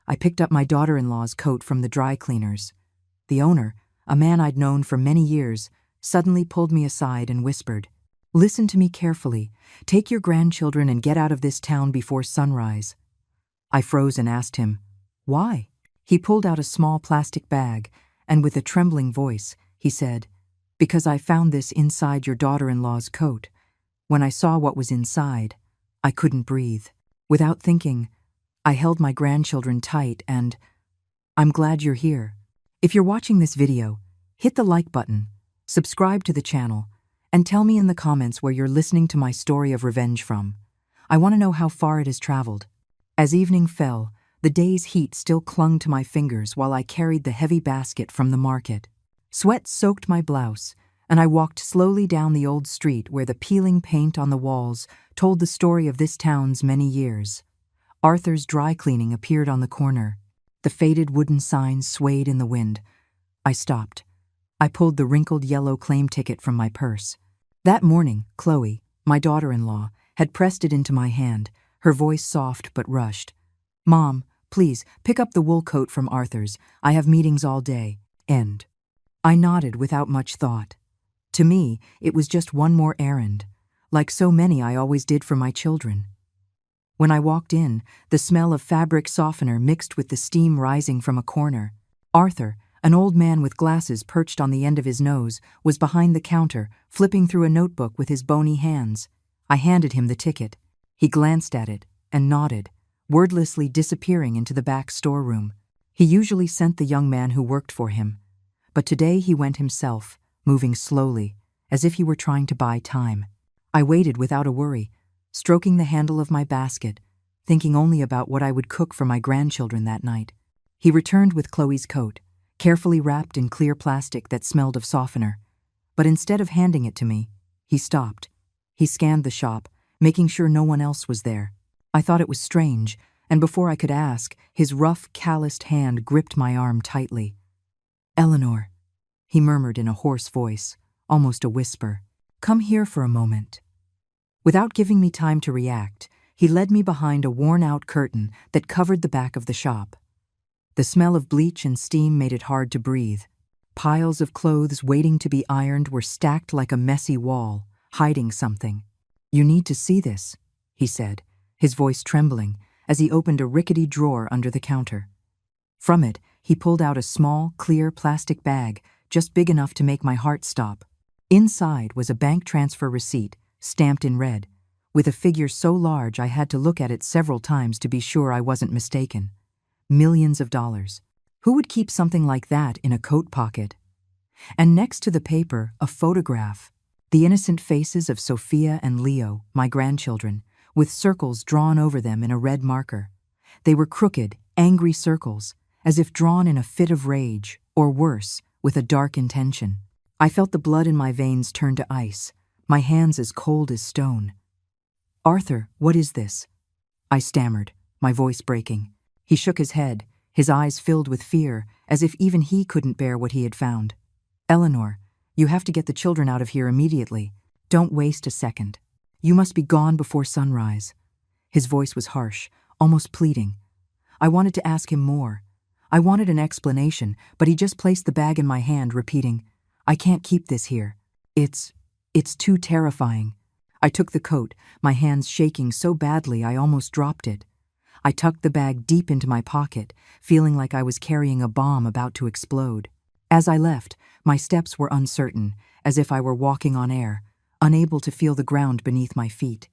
I picked up my daughter-in-law's coat from the dry cleaners. The owner, a man I'd known for many years, suddenly pulled me aside and whispered, "Listen to me carefully. Take your grandchildren and get out of this town before sunrise." I froze and asked him, "Why?" He pulled out a small plastic bag, and with a trembling voice, he said, "Because I found this inside your daughter-in-law's coat. When I saw what was inside, I couldn't breathe." Without thinking, I held my grandchildren tight and, "I'm glad you're here." If you're watching this video, hit the like button, subscribe to the channel, and tell me in the comments where you're listening to my story of revenge from. I want to know how far it has traveled. As evening fell, the day's heat still clung to my fingers while I carried the heavy basket from the market. Sweat soaked my blouse, and I walked slowly down the old street where the peeling paint on the walls told the story of this town's many years. Arthur's dry cleaning appeared on the corner. The faded wooden sign swayed in the wind. I stopped. I pulled the wrinkled yellow claim ticket from my purse. That morning, Chloe, my daughter-in-law, had pressed it into my hand, her voice soft but rushed. "Mom, please, pick up the wool coat from Arthur's. I have meetings all day. End." I nodded without much thought. To me, it was just one more errand, like so many I always did for my children. When I walked in, the smell of fabric softener mixed with the steam rising from a corner. Arthur, an old man with glasses perched on the end of his nose, was behind the counter, flipping through a notebook with his bony hands. I handed him the ticket. He glanced at it and nodded, wordlessly disappearing into the back storeroom. He usually sent the young man who worked for him, but today he went himself, moving slowly, as if he were trying to buy time. I waited without a worry, stroking the handle of my basket, thinking only about what I would cook for my grandchildren that night. He returned with Chloe's coat, carefully wrapped in clear plastic that smelled of softener. But instead of handing it to me, he stopped. He scanned the shop, making sure no one else was there. I thought it was strange, and before I could ask, his rough, calloused hand gripped my arm tightly. "Eleanor," he murmured in a hoarse voice, almost a whisper, "come here for a moment." Without giving me time to react, he led me behind a worn-out curtain that covered the back of the shop. The smell of bleach and steam made it hard to breathe. Piles of clothes waiting to be ironed were stacked like a messy wall, hiding something. "You need to see this," he said, his voice trembling, as he opened a rickety drawer under the counter. From it, he pulled out a small, clear plastic bag, just big enough to make my heart stop. Inside was a bank transfer receipt, stamped in red, with a figure so large I had to look at it several times to be sure I wasn't mistaken. Millions of dollars. Who would keep something like that in a coat pocket? And next to the paper, a photograph. The innocent faces of Sophia and Leo, my grandchildren, with circles drawn over them in a red marker. They were crooked, angry circles, as if drawn in a fit of rage, or worse, with a dark intention. I felt the blood in my veins turn to ice, my hands as cold as stone. "Arthur, what is this?" I stammered, my voice breaking. He shook his head, his eyes filled with fear, as if even he couldn't bear what he had found. "Eleanor, you have to get the children out of here immediately. Don't waste a second. You must be gone before sunrise." His voice was harsh, almost pleading. I wanted to ask him more. I wanted an explanation, but he just placed the bag in my hand, repeating, "I can't keep this here. It's too terrifying." I took the coat, my hands shaking so badly I almost dropped it. I tucked the bag deep into my pocket, feeling like I was carrying a bomb about to explode. As I left, my steps were uncertain, as if I were walking on air, unable to feel the ground beneath my feet.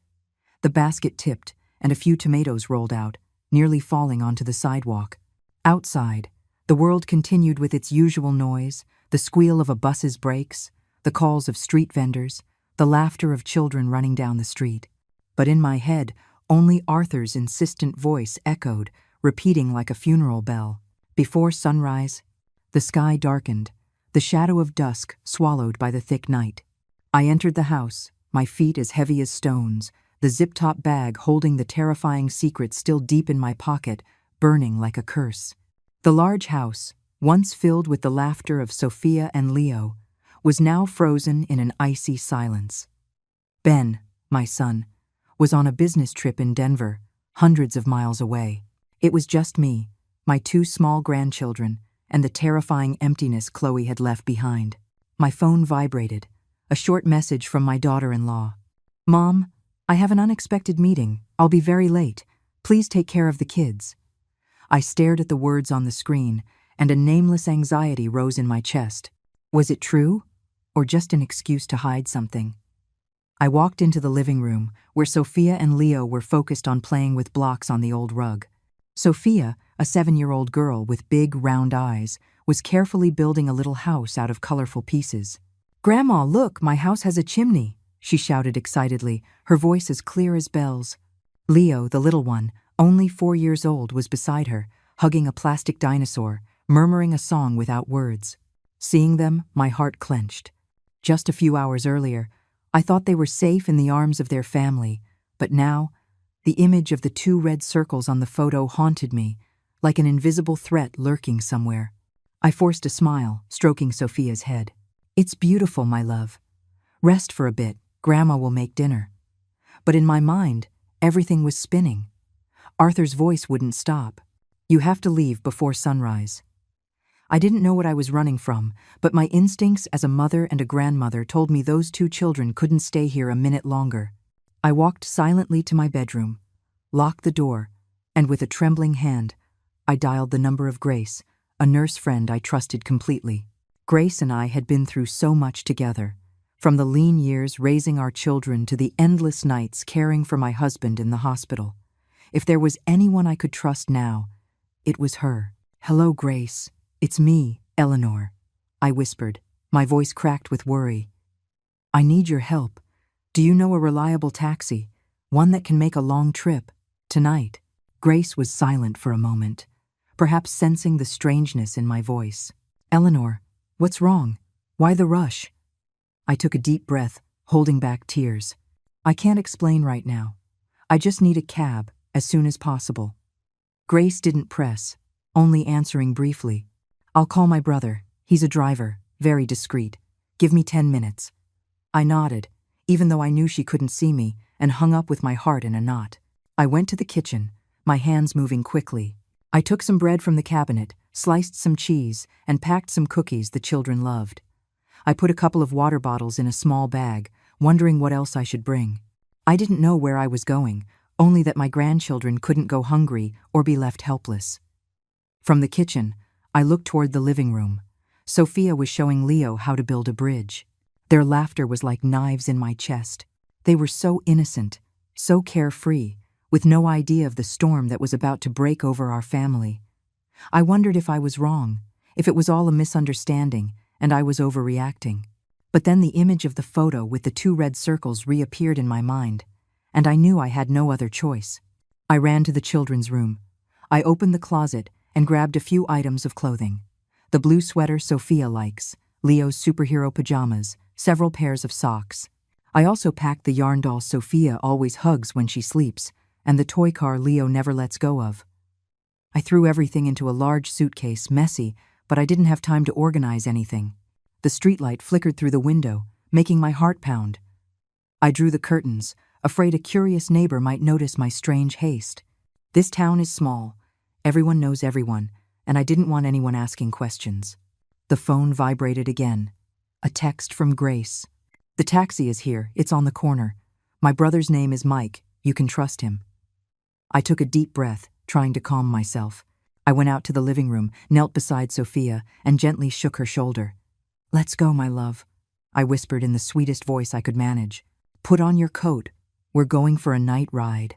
The basket tipped, and a few tomatoes rolled out, nearly falling onto the sidewalk. Outside, the world continued with its usual noise, the squeal of a bus's brakes, the calls of street vendors, the laughter of children running down the street. But in my head, only Arthur's insistent voice echoed, repeating like a funeral bell. Before sunrise, the sky darkened, the shadow of dusk swallowed by the thick night. I entered the house, my feet as heavy as stones, the zip-top bag holding the terrifying secret still deep in my pocket, burning like a curse. The large house, once filled with the laughter of Sophia and Leo, was now frozen in an icy silence. Ben, my son, was on a business trip in Denver, hundreds of miles away. It was just me, my two small grandchildren, and the terrifying emptiness Chloe had left behind. My phone vibrated. A short message from my daughter-in-law. "Mom, I have an unexpected meeting. I'll be very late. Please take care of the kids." I stared at the words on the screen, and a nameless anxiety rose in my chest. Was it true, or just an excuse to hide something? I walked into the living room, where Sophia and Leo were focused on playing with blocks on the old rug. Sophia, a 7-year-old girl with big, round eyes, was carefully building a little house out of colorful pieces. "Grandma, look, my house has a chimney," she shouted excitedly, her voice as clear as bells. Leo, the little one, only 4 years old, was beside her, hugging a plastic dinosaur, murmuring a song without words. Seeing them, my heart clenched. Just a few hours earlier, I thought they were safe in the arms of their family, but now, the image of the 2 red circles on the photo haunted me, like an invisible threat lurking somewhere. I forced a smile, stroking Sophia's head. "It's beautiful, my love. Rest for a bit, Grandma will make dinner." But in my mind, everything was spinning. Arthur's voice wouldn't stop. "You have to leave before sunrise." I didn't know what I was running from, but my instincts as a mother and a grandmother told me those 2 children couldn't stay here a minute longer. I walked silently to my bedroom, locked the door, and with a trembling hand, I dialed the number of Grace, a nurse friend I trusted completely. Grace and I had been through so much together, from the lean years raising our children to the endless nights caring for my husband in the hospital. If there was anyone I could trust now, it was her. "Hello, Grace. It's me, Eleanor," I whispered, my voice cracked with worry. "I need your help. Do you know a reliable taxi, one that can make a long trip, tonight?" Grace was silent for a moment, perhaps sensing the strangeness in my voice. "Eleanor, what's wrong? Why the rush?" I took a deep breath, holding back tears. "I can't explain right now. I just need a cab, as soon as possible." Grace didn't press, only answering briefly. "I'll call my brother. He's a driver, very discreet. Give me 10 minutes. I nodded, even though I knew she couldn't see me, and hung up with my heart in a knot. I went to the kitchen, my hands moving quickly. I took some bread from the cabinet, sliced some cheese, and packed some cookies the children loved. I put a couple of water bottles in a small bag, wondering what else I should bring. I didn't know where I was going, only that my grandchildren couldn't go hungry or be left helpless. From the kitchen, I looked toward the living room. Sophia was showing Leo how to build a bridge. Their laughter was like knives in my chest. They were so innocent, so carefree, with no idea of the storm that was about to break over our family. I wondered if I was wrong, if it was all a misunderstanding, and I was overreacting. But then the image of the photo with the 2 red circles reappeared in my mind, and I knew I had no other choice. I ran to the children's room. I opened the closet and grabbed a few items of clothing. The blue sweater Sophia likes, Leo's superhero pajamas, several pairs of socks. I also packed the yarn doll Sophia always hugs when she sleeps, and the toy car Leo never lets go of. I threw everything into a large suitcase, messy, but I didn't have time to organize anything. The streetlight flickered through the window, making my heart pound. I drew the curtains, afraid a curious neighbor might notice my strange haste. This town is small. Everyone knows everyone, and I didn't want anyone asking questions. The phone vibrated again. A text from Grace. "The taxi is here. It's on the corner. My brother's name is Mike. You can trust him." I took a deep breath, trying to calm myself. I went out to the living room, knelt beside Sophia, and gently shook her shoulder. "Let's go, my love," I whispered in the sweetest voice I could manage. "Put on your coat. We're going for a night ride."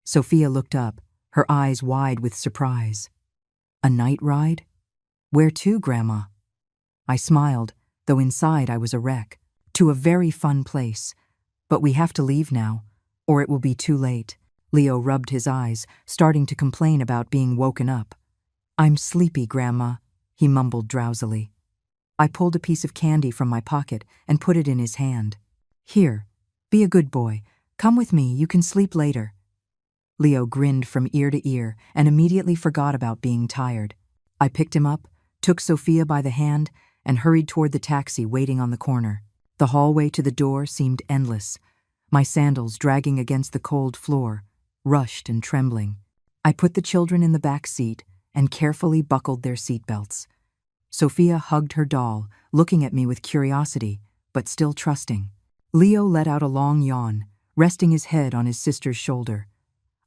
Sophia looked up, her eyes wide with surprise. "A night ride? Where to, Grandma?" I smiled, though inside I was a wreck. "To a very fun place. But we have to leave now, or it will be too late." Leo rubbed his eyes, starting to complain about being woken up. "I'm sleepy, Grandma," he mumbled drowsily. I pulled a piece of candy from my pocket and put it in his hand. "Here, be a good boy. Come with me, you can sleep later." Leo grinned from ear to ear and immediately forgot about being tired. I picked him up, took Sophia by the hand, and hurried toward the taxi waiting on the corner. The hallway to the door seemed endless, my sandals dragging against the cold floor, rushed and trembling. I put the children in the back seat and carefully buckled their seatbelts. Sophia hugged her doll, looking at me with curiosity, but still trusting. Leo let out a long yawn, resting his head on his sister's shoulder.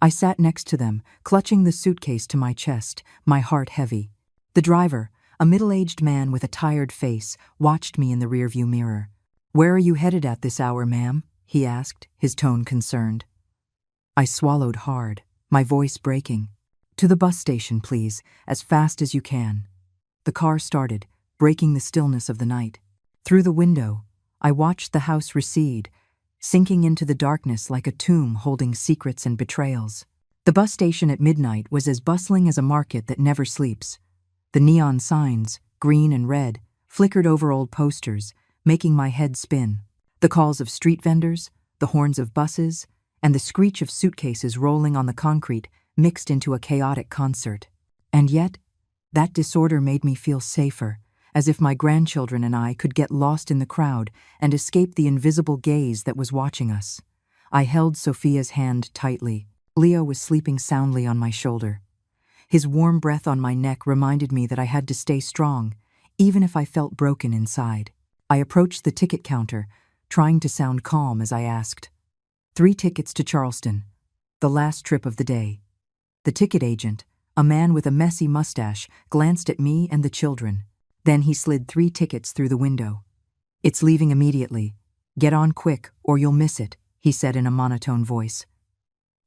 I sat next to them, clutching the suitcase to my chest, my heart heavy. The driver, a middle-aged man with a tired face, watched me in the rearview mirror. "Where are you headed at this hour, ma'am?" he asked, his tone concerned. I swallowed hard, my voice breaking. "To the bus station, please, as fast as you can." The car started, breaking the stillness of the night. Through the window, I watched the house recede, sinking into the darkness like a tomb holding secrets and betrayals. The bus station at midnight was as bustling as a market that never sleeps. The neon signs, green and red, flickered over old posters, making my head spin. The calls of street vendors, the horns of buses, and the screech of suitcases rolling on the concrete mixed into a chaotic concert. And yet, that disorder made me feel safer, as if my grandchildren and I could get lost in the crowd and escape the invisible gaze that was watching us. I held Sophia's hand tightly. Leo was sleeping soundly on my shoulder. His warm breath on my neck reminded me that I had to stay strong, even if I felt broken inside. I approached the ticket counter, trying to sound calm as I asked, 3 tickets to Charleston, the last trip of the day." The ticket agent, a man with a messy mustache, glanced at me and the children. Then he slid 3 tickets through the window. "It's leaving immediately. Get on quick, or you'll miss it," he said in a monotone voice.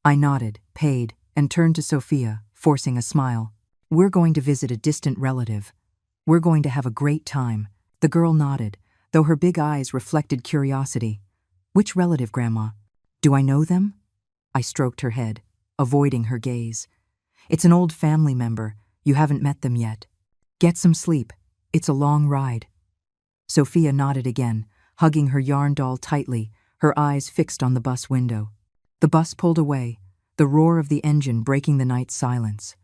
I nodded, paid, and turned to Sophia, forcing a smile. "We're going to visit a distant relative. We're going to have a great time." The girl nodded, though her big eyes reflected curiosity. "Which relative, Grandma? Do I know them?" I stroked her head, avoiding her gaze. "It's an old family member. You haven't met them yet. Get some sleep. It's a long ride." Sophia nodded again, hugging her yarn doll tightly, her eyes fixed on the bus window. The bus pulled away, the roar of the engine breaking the night's silence.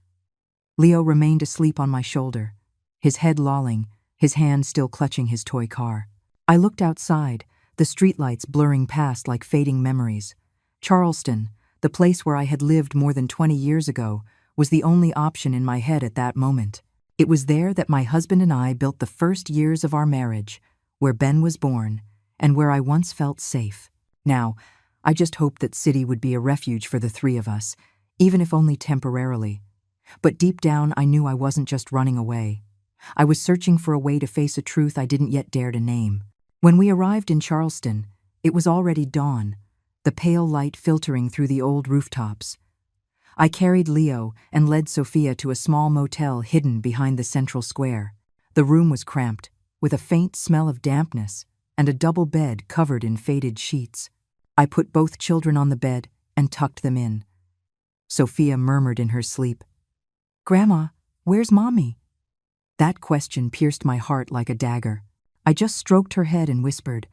Leo remained asleep on my shoulder, his head lolling, his hand still clutching his toy car. I looked outside, the streetlights blurring past like fading memories. Charleston, the place where I had lived more than 20 years ago, was the only option in my head at that moment. It was there that my husband and I built the first years of our marriage, where Ben was born, and where I once felt safe. Now, I just hoped that city would be a refuge for the 3 of us, even if only temporarily. But deep down, I knew I wasn't just running away. I was searching for a way to face a truth I didn't yet dare to name. When we arrived in Charleston, it was already dawn, the pale light filtering through the old rooftops. I carried Leo and led Sophia to a small motel hidden behind the central square. The room was cramped, with a faint smell of dampness and a double bed covered in faded sheets. I put both children on the bed and tucked them in. Sophia murmured in her sleep, "Grandma, where's Mommy?" That question pierced my heart like a dagger. I just stroked her head and whispered,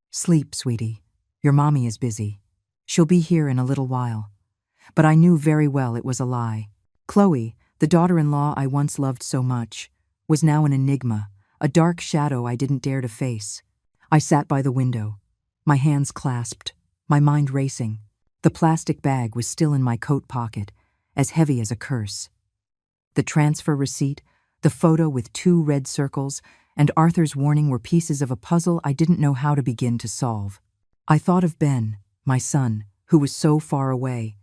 "Sleep, sweetie. Your mommy is busy. She'll be here in a little while." But I knew very well it was a lie. Chloe, the daughter-in-law I once loved so much, was now an enigma, a dark shadow I didn't dare to face. I sat by the window, my hands clasped, my mind racing. The plastic bag was still in my coat pocket, as heavy as a curse. The transfer receipt, the photo with 2 red circles, and Arthur's warning were pieces of a puzzle I didn't know how to begin to solve. I thought of Ben, my son, who was so far away.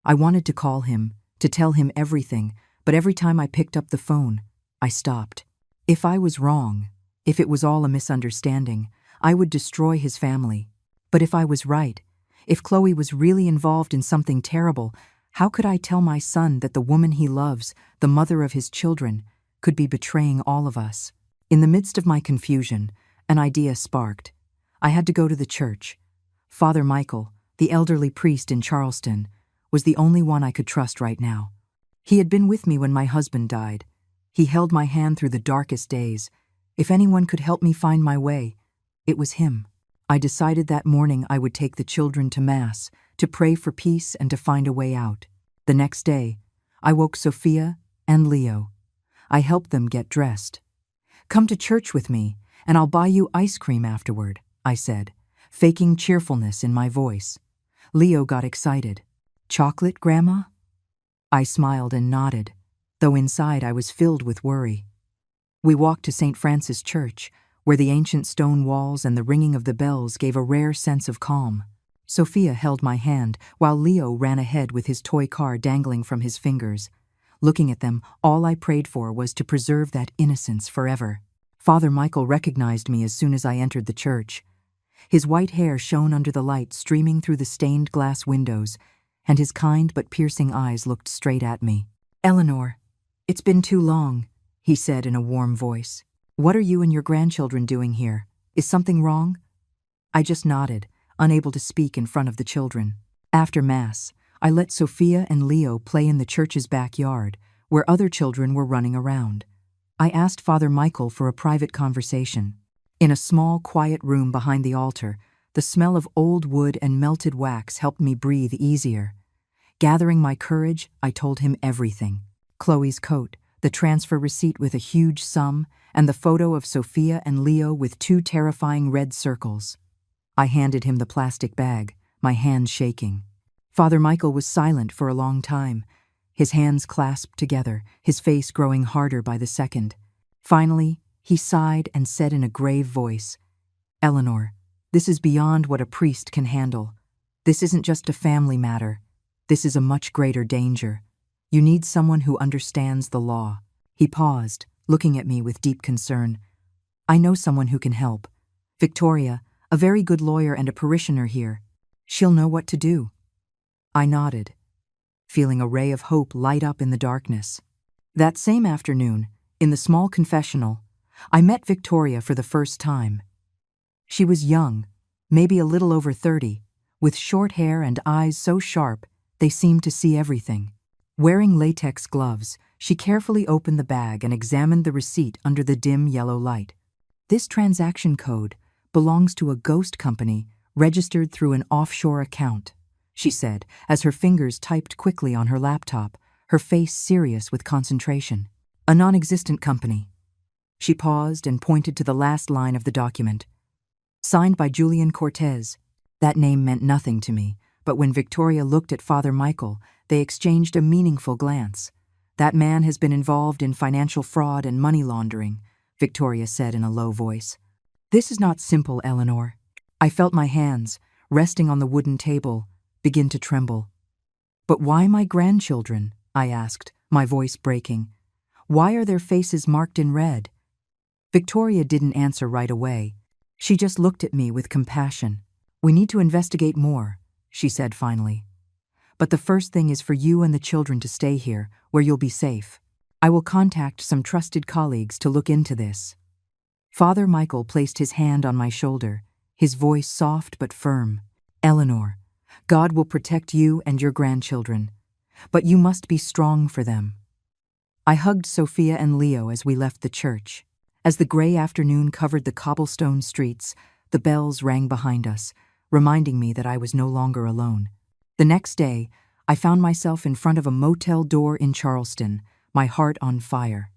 I wanted to call him, to tell him everything, but every time I picked up the phone, I stopped. If I was wrong, if it was all a misunderstanding, I would destroy his family. But if I was right, if Chloe was really involved in something terrible, how could I tell my son that the woman he loves, the mother of his children, could be betraying all of us? In the midst of my confusion, an idea sparked. I had to go to the church. Father Michael, the elderly priest in Charleston, was the only one I could trust right now. He had been with me when my husband died. He held my hand through the darkest days. If anyone could help me find my way, it was him. I decided that morning I would take the children to Mass, to pray for peace and to find a way out. The next day, I woke Sophia and Leo. I helped them get dressed. "Come to church with me, and I'll buy you ice cream afterward," I said, faking cheerfulness in my voice. Leo got excited. "Chocolate, Grandma?" I smiled and nodded. though inside I was filled with worry. We walked to St. Francis Church, where the ancient stone walls and the ringing of the bells gave a rare sense of calm. Sophia held my hand, while Leo ran ahead with his toy car dangling from his fingers. Looking at them, all I prayed for was to preserve that innocence forever. Father Michael recognized me as soon as I entered the church. His white hair shone under the light streaming through the stained glass windows, and his kind but piercing eyes looked straight at me. "Eleanor, it's been too long," he said in a warm voice. "What are you and your grandchildren doing here? Is something wrong?" I just nodded, unable to speak in front of the children. After Mass, I let Sophia and Leo play in the church's backyard, where other children were running around. I asked Father Michael for a private conversation. In a small, quiet room behind the altar, the smell of old wood and melted wax helped me breathe easier. Gathering my courage, I told him everything. Chloe's coat, the transfer receipt with a huge sum, and the photo of Sophia and Leo with 2 terrifying red circles. I handed him the plastic bag, my hand shaking. Father Michael was silent for a long time, his hands clasped together, his face growing harder by the second. Finally, he sighed and said in a grave voice, "Eleanor, this is beyond what a priest can handle. This isn't just a family matter. This is a much greater danger. You need someone who understands the law." He paused, looking at me with deep concern. "I know someone who can help. Victoria, a very good lawyer and a parishioner here. She'll know what to do." I nodded, feeling a ray of hope light up in the darkness. That same afternoon, in the small confessional, I met Victoria for the first time. She was young, maybe a little over 30, with short hair and eyes so sharp they seemed to see everything. Wearing latex gloves, she carefully opened the bag and examined the receipt under the dim yellow light. "This transaction code belongs to a ghost company registered through an offshore account," she said, as her fingers typed quickly on her laptop, her face serious with concentration. "A non-existent company." She paused and pointed to the last line of the document. "Signed by Julian Cortez." That name meant nothing to me, but when Victoria looked at Father Michael, they exchanged a meaningful glance. "That man has been involved in financial fraud and money laundering," Victoria said in a low voice. "This is not simple, Eleanor." I felt my hands, resting on the wooden table, begin to tremble. "But why my grandchildren?" I asked, my voice breaking. "Why are their faces marked in red?" Victoria didn't answer right away. She just looked at me with compassion. "We need to investigate more," she said finally. "But the first thing is for you and the children to stay here, where you'll be safe. I will contact some trusted colleagues to look into this." Father Michael placed his hand on my shoulder, his voice soft but firm. "Eleanor, God will protect you and your grandchildren, but you must be strong for them." I hugged Sophia and Leo as we left the church. As the gray afternoon covered the cobblestone streets, the bells rang behind us, reminding me that I was no longer alone. The next day, I found myself in front of a motel door in Charleston, my heart on fire.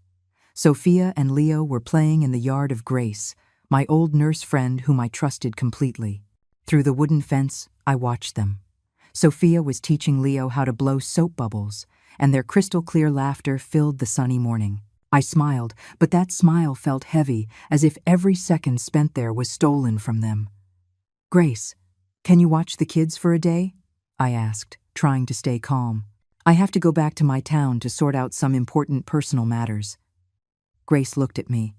Sophia and Leo were playing in the yard of Grace, my old nurse friend whom I trusted completely. Through the wooden fence, I watched them. Sophia was teaching Leo how to blow soap bubbles, and their crystal-clear laughter filled the sunny morning. I smiled, but that smile felt heavy, as if every second spent there was stolen from them. "Grace, can you watch the kids for a day?" I asked, trying to stay calm. "I have to go back to my town to sort out some important personal matters." Grace looked at me.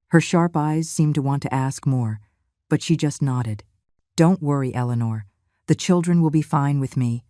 Her sharp eyes seemed to want to ask more, but she just nodded. "Don't worry, Eleanor. The children will be fine with me.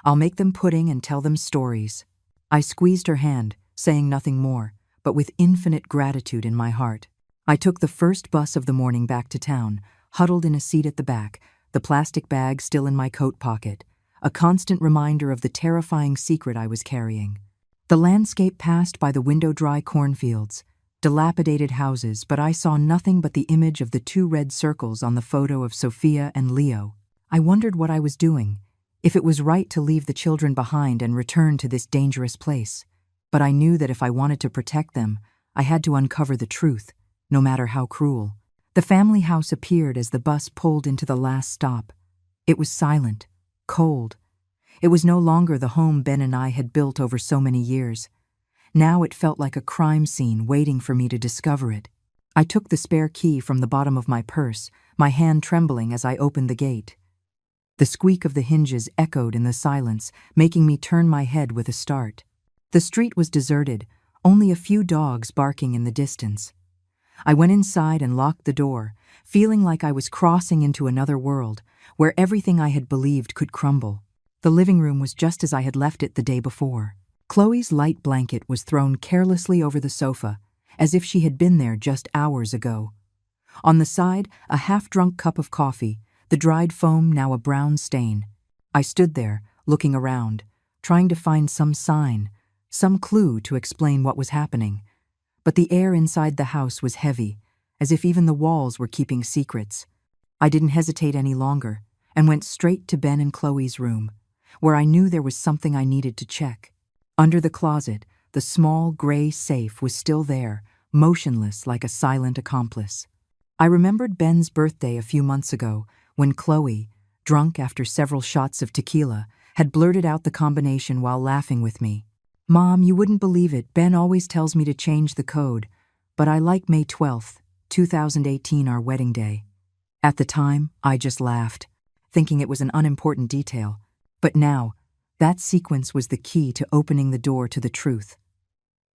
I'll make them pudding and tell them stories." I squeezed her hand, saying nothing more, but with infinite gratitude in my heart. I took the first bus of the morning back to town, huddled in a seat at the back, the plastic bag still in my coat pocket, a constant reminder of the terrifying secret I was carrying. The landscape passed by the window-dry cornfields, dilapidated houses, but I saw nothing but the image of the 2 red circles on the photo of Sophia and Leo. I wondered what I was doing, if it was right to leave the children behind and return to this dangerous place. But I knew that if I wanted to protect them, I had to uncover the truth, no matter how cruel. The family house appeared as the bus pulled into the last stop. It was silent, cold. It was no longer the home Ben and I had built over so many years. Now it felt like a crime scene waiting for me to discover it. I took the spare key from the bottom of my purse, my hand trembling as I opened the gate. The squeak of the hinges echoed in the silence, making me turn my head with a start. The street was deserted, only a few dogs barking in the distance. I went inside and locked the door, feeling like I was crossing into another world, where everything I had believed could crumble. The living room was just as I had left it the day before. Chloe's light blanket was thrown carelessly over the sofa, as if she had been there just hours ago. On the side, a half-drunk cup of coffee, the dried foam now a brown stain. I stood there, looking around, trying to find some sign, some clue to explain what was happening. But the air inside the house was heavy, as if even the walls were keeping secrets. I didn't hesitate any longer, and went straight to Ben and Chloe's room, where I knew there was something I needed to check. Under the closet, the small gray safe was still there, motionless like a silent accomplice. I remembered Ben's birthday a few months ago, when Chloe, drunk after several shots of tequila, had blurted out the combination while laughing with me. "Mom, you wouldn't believe it, Ben always tells me to change the code, but I like May 12th, 2018, our wedding day." At the time, I just laughed, thinking it was an unimportant detail. But now, that sequence was the key to opening the door to the truth.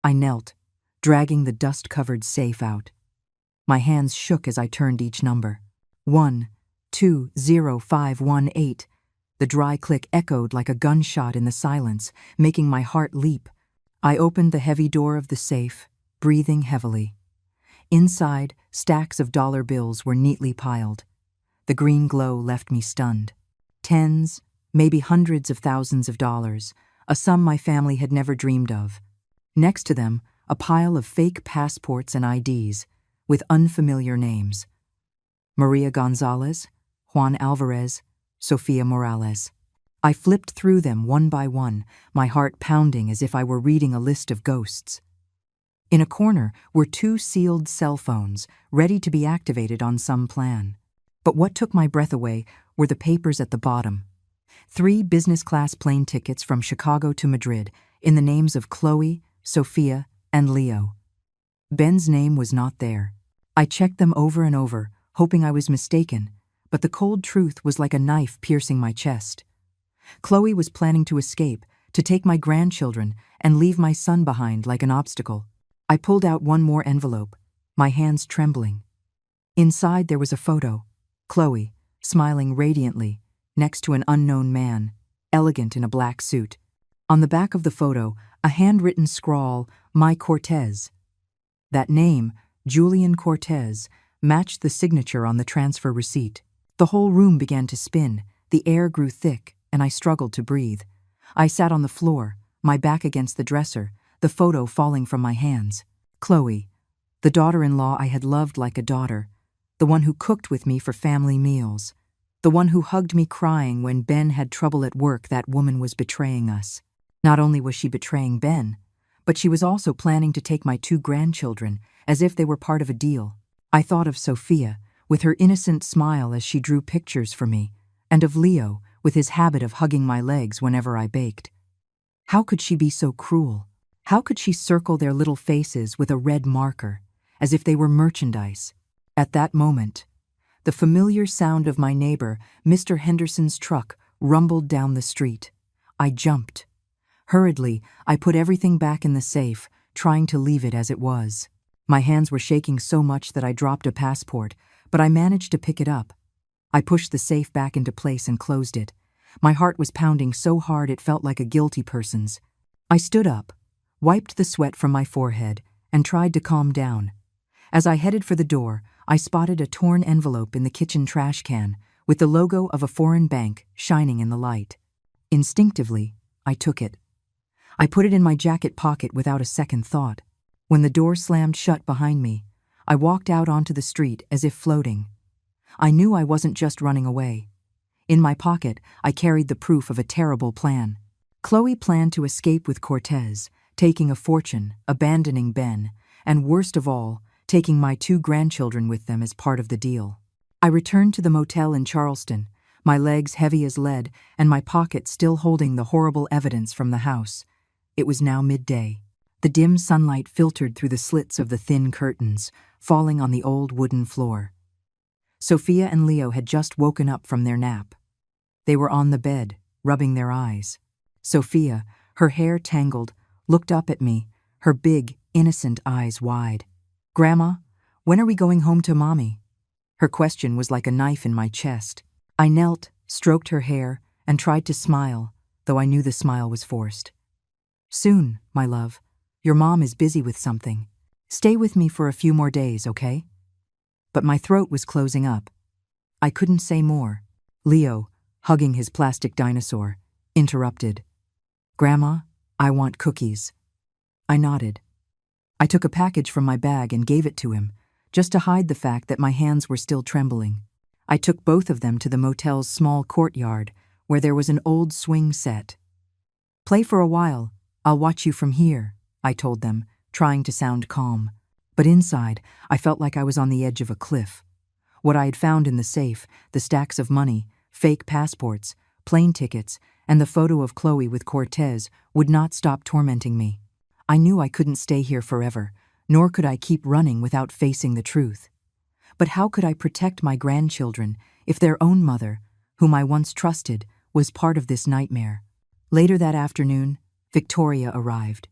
I knelt, dragging the dust-covered safe out. My hands shook as I turned each number. 120518. The dry click echoed like a gunshot in the silence, making my heart leap. I opened the heavy door of the safe, breathing heavily. Inside, stacks of dollar bills were neatly piled. The green glow left me stunned. Tens, maybe hundreds of thousands of dollars, a sum my family had never dreamed of. Next to them, a pile of fake passports and IDs, with unfamiliar names. Maria Gonzalez, Juan Alvarez, Sofia Morales. I flipped through them one by one, my heart pounding as if I were reading a list of ghosts. In a corner were 2 sealed cell phones, ready to be activated on some plan. But what took my breath away were the papers at the bottom. 3 business-class plane tickets from Chicago to Madrid, in the names of Chloe, Sophia, and Leo. Ben's name was not there. I checked them over and over, hoping I was mistaken, but the cold truth was like a knife piercing my chest. Chloe was planning to escape, to take my grandchildren, and leave my son behind like an obstacle. I pulled out one more envelope, my hands trembling. Inside there was a photo. Chloe, smiling radiantly, next to an unknown man, elegant in a black suit. On the back of the photo, a handwritten scrawl, "My Cortez." That name, Julian Cortez, matched the signature on the transfer receipt. The whole room began to spin, the air grew thick, and I struggled to breathe. I sat on the floor, my back against the dresser, the photo falling from my hands. Chloe, the daughter-in-law I had loved like a daughter, the one who cooked with me for family meals, the one who hugged me crying when Ben had trouble at work. That woman was betraying us. Not only was she betraying Ben, but she was also planning to take my 2 grandchildren, as if they were part of a deal. I thought of Sophia, with her innocent smile as she drew pictures for me, and of Leo, with his habit of hugging my legs whenever I baked. How could she be so cruel? How could she circle their little faces with a red marker, as if they were merchandise? At that moment, the familiar sound of my neighbor, Mr. Henderson's truck, rumbled down the street. I jumped. Hurriedly, I put everything back in the safe, trying to leave it as it was. My hands were shaking so much that I dropped a passport, but I managed to pick it up. I pushed the safe back into place and closed it. My heart was pounding so hard it felt like a guilty person's. I stood up, wiped the sweat from my forehead, and tried to calm down. As I headed for the door, I spotted a torn envelope in the kitchen trash can, with the logo of a foreign bank shining in the light. Instinctively, I took it. I put it in my jacket pocket without a second thought. When the door slammed shut behind me, I walked out onto the street as if floating. I knew I wasn't just running away. In my pocket, I carried the proof of a terrible plan. Chloe planned to escape with Cortez, taking a fortune, abandoning Ben, and worst of all, taking my 2 grandchildren with them as part of the deal. I returned to the motel in Charleston, my legs heavy as lead and my pocket still holding the horrible evidence from the house. It was now midday. The dim sunlight filtered through the slits of the thin curtains, falling on the old wooden floor. Sophia and Leo had just woken up from their nap. They were on the bed, rubbing their eyes. Sophia, her hair tangled, looked up at me, her big, innocent eyes wide. "Grandma, when are we going home to Mommy?" Her question was like a knife in my chest. I knelt, stroked her hair, and tried to smile, though I knew the smile was forced. "Soon, my love. Your mom is busy with something. Stay with me for a few more days, okay?" But my throat was closing up. I couldn't say more. Leo, hugging his plastic dinosaur, interrupted. "Grandma, I want cookies." I nodded. I took a package from my bag and gave it to him, just to hide the fact that my hands were still trembling. I took both of them to the motel's small courtyard, where there was an old swing set. "Play for a while. I'll watch you from here," I told them, trying to sound calm. But inside, I felt like I was on the edge of a cliff. What I had found in the safe, the stacks of money, fake passports, plane tickets, and the photo of Chloe with Cortez would not stop tormenting me. I knew I couldn't stay here forever, nor could I keep running without facing the truth. But how could I protect my grandchildren if their own mother, whom I once trusted, was part of this nightmare? Later that afternoon, Victoria arrived.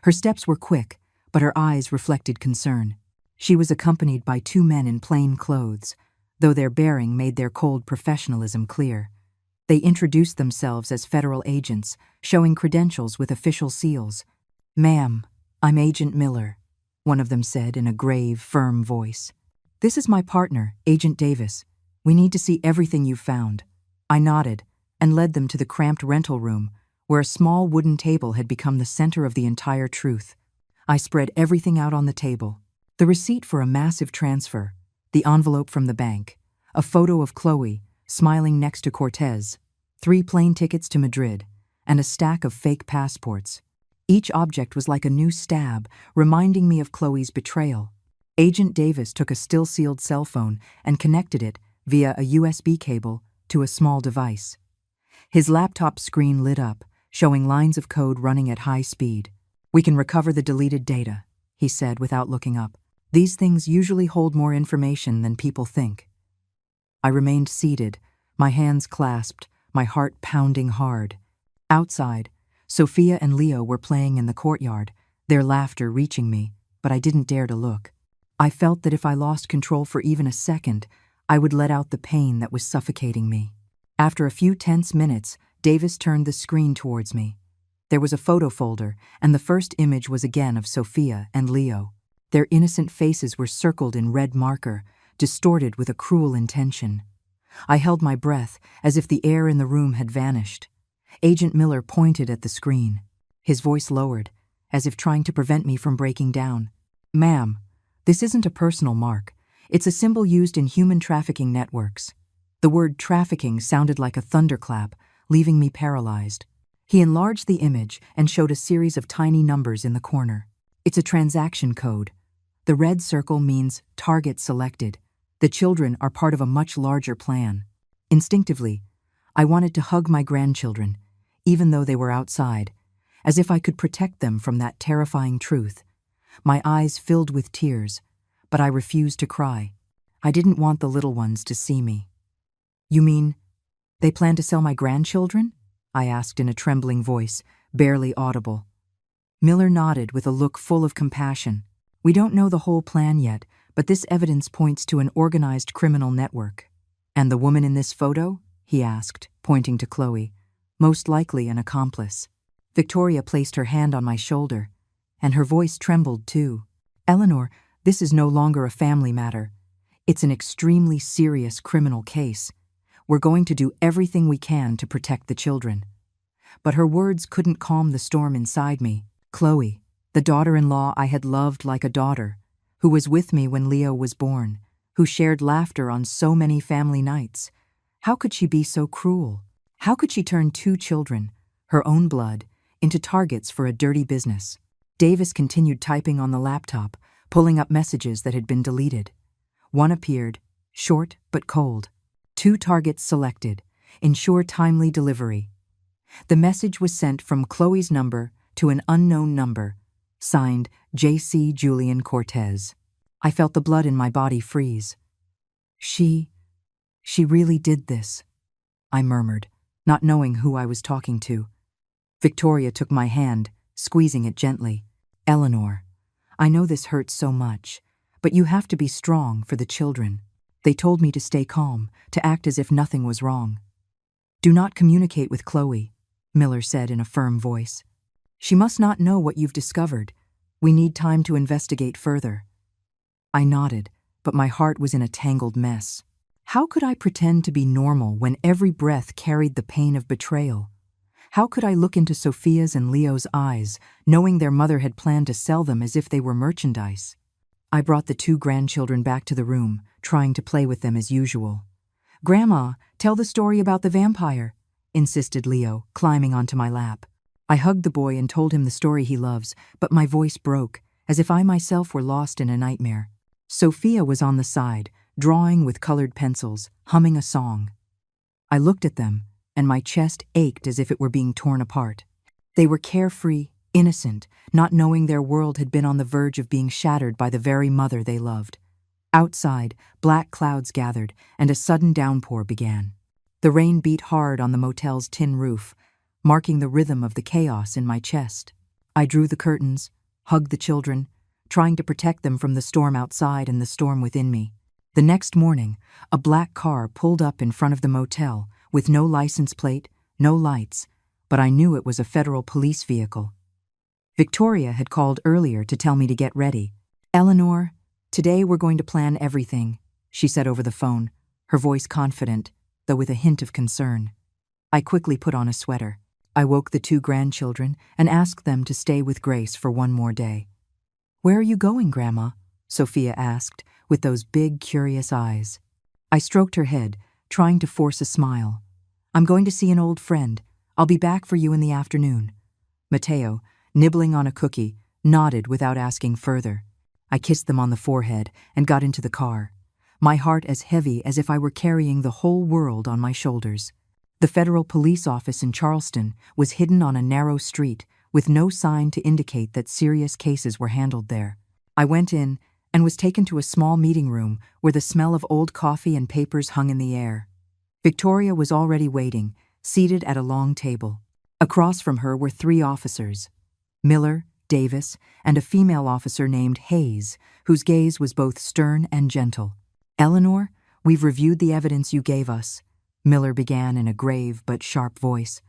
Her steps were quick, but her eyes reflected concern. She was accompanied by two men in plain clothes, though their bearing made their cold professionalism clear. They introduced themselves as federal agents, showing credentials with official seals. "Ma'am, I'm Agent Miller," one of them said in a grave, firm voice. "This is my partner, Agent Davis. We need to see everything you've found." I nodded and led them to the cramped rental room, where a small wooden table had become the center of the entire truth. I spread everything out on the table. The receipt for a massive transfer, the envelope from the bank, a photo of Chloe, smiling next to Cortez, 3 plane tickets to Madrid, and a stack of fake passports. Each object was like a new stab, reminding me of Chloe's betrayal. Agent Davis took a still-sealed cell phone and connected it, via a USB cable, to a small device. His laptop screen lit up, showing lines of code running at high speed. "We can recover the deleted data," he said without looking up. "These things usually hold more information than people think." I remained seated, my hands clasped, my heart pounding hard. Outside, Sophia and Leo were playing in the courtyard, their laughter reaching me, but I didn't dare to look. I felt that if I lost control for even a second, I would let out the pain that was suffocating me. After a few tense minutes, Davis turned the screen towards me. There was a photo folder, and the first image was again of Sophia and Leo. Their innocent faces were circled in red marker, distorted with a cruel intention. I held my breath, as if the air in the room had vanished. Agent Miller pointed at the screen. His voice lowered, as if trying to prevent me from breaking down. "Ma'am, this isn't a personal mark. It's a symbol used in human trafficking networks." The word trafficking sounded like a thunderclap, leaving me paralyzed. He enlarged the image and showed a series of tiny numbers in the corner. "It's a transaction code. The red circle means target selected. The children are part of a much larger plan." Instinctively, I wanted to hug my grandchildren, even though they were outside, as if I could protect them from that terrifying truth. My eyes filled with tears, but I refused to cry. I didn't want the little ones to see me. "You mean, they plan to sell my grandchildren?" I asked in a trembling voice, barely audible. Miller nodded with a look full of compassion. "We don't know the whole plan yet, but this evidence points to an organized criminal network." "And the woman in this photo?" he asked, pointing to Chloe. "Most likely an accomplice." Victoria placed her hand on my shoulder, and her voice trembled too. "Eleanor, this is no longer a family matter. It's an extremely serious criminal case. We're going to do everything we can to protect the children." But her words couldn't calm the storm inside me. Chloe, the daughter-in-law I had loved like a daughter, who was with me when Leo was born, who shared laughter on so many family nights. How could she be so cruel? How could she turn 2 children, her own blood, into targets for a dirty business? Davis continued typing on the laptop, pulling up messages that had been deleted. One appeared, short but cold. 2 targets selected. Ensure timely delivery. The message was sent from Chloe's number to an unknown number, Signed, J.C. Julian Cortez. I felt the blood in my body freeze. She really did this, I murmured, not knowing who I was talking to. Victoria took my hand, squeezing it gently. Eleanor, I know this hurts so much, but you have to be strong for the children. They told me to stay calm, to act as if nothing was wrong. Do not communicate with Chloe, Miller said in a firm voice. She must not know what you've discovered. We need time to investigate further. I nodded, but my heart was in a tangled mess. How could I pretend to be normal when every breath carried the pain of betrayal? How could I look into Sophia's and Leo's eyes, knowing their mother had planned to sell them as if they were merchandise? I brought the 2 grandchildren back to the room, trying to play with them as usual. Grandma, tell the story about the vampire, insisted Leo, climbing onto my lap. I hugged the boy and told him the story he loves, but my voice broke, as if I myself were lost in a nightmare. Sophia was on the side, drawing with colored pencils, humming a song. I looked at them, and my chest ached as if it were being torn apart. They were carefree, innocent, not knowing their world had been on the verge of being shattered by the very mother they loved. Outside, black clouds gathered, and a sudden downpour began. The rain beat hard on the motel's tin roof, marking the rhythm of the chaos in my chest. I drew the curtains, hugged the children, trying to protect them from the storm outside and the storm within me. The next morning, a black car pulled up in front of the motel, with no license plate, no lights, but I knew it was a federal police vehicle. Victoria had called earlier to tell me to get ready. Eleanor, today we're going to plan everything, she said over the phone, her voice confident, though with a hint of concern. I quickly put on a sweater. I woke the 2 grandchildren and asked them to stay with Grace for one more day. Where are you going, Grandma? Sophia asked, with those big, curious eyes. I stroked her head, trying to force a smile. I'm going to see an old friend. I'll be back for you in the afternoon. Mateo, nibbling on a cookie, nodded without asking further. I kissed them on the forehead and got into the car, my heart as heavy as if I were carrying the whole world on my shoulders. The federal police office in Charleston was hidden on a narrow street, with no sign to indicate that serious cases were handled there. I went in and was taken to a small meeting room where the smell of old coffee and papers hung in the air. Victoria was already waiting, seated at a long table. Across from her were 3 officers, Miller, Davis, and a female officer named Hayes, whose gaze was both stern and gentle. Eleanor, we've reviewed the evidence you gave us, Miller began in a grave but sharp voice.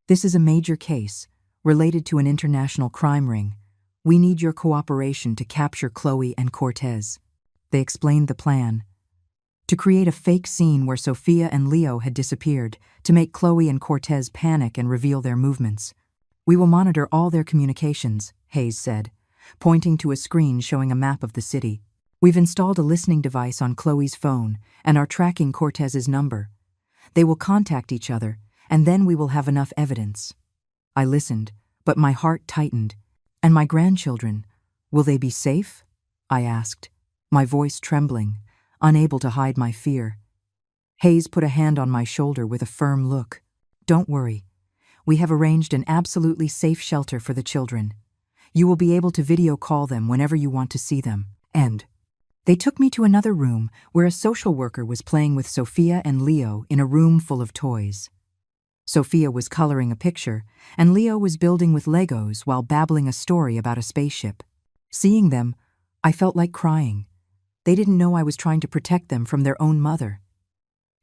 This is a major case, related to an international crime ring. We need your cooperation to capture Chloe and Cortez. They explained the plan. To create a fake scene where Sophia and Leo had disappeared, to make Chloe and Cortez panic and reveal their movements. We will monitor all their communications, Hayes said, pointing to a screen showing a map of the city. We've installed a listening device on Chloe's phone and are tracking Cortez's number. They will contact each other, and then we will have enough evidence. I listened, but my heart tightened. And my grandchildren, will they be safe? I asked, my voice trembling, unable to hide my fear. Hayes put a hand on my shoulder with a firm look. Don't worry. We have arranged an absolutely safe shelter for the children. You will be able to video call them whenever you want to see them. And they took me to another room where a social worker was playing with Sophia and Leo in a room full of toys. Sophia was coloring a picture, and Leo was building with Legos while babbling a story about a spaceship. Seeing them, I felt like crying. They didn't know I was trying to protect them from their own mother.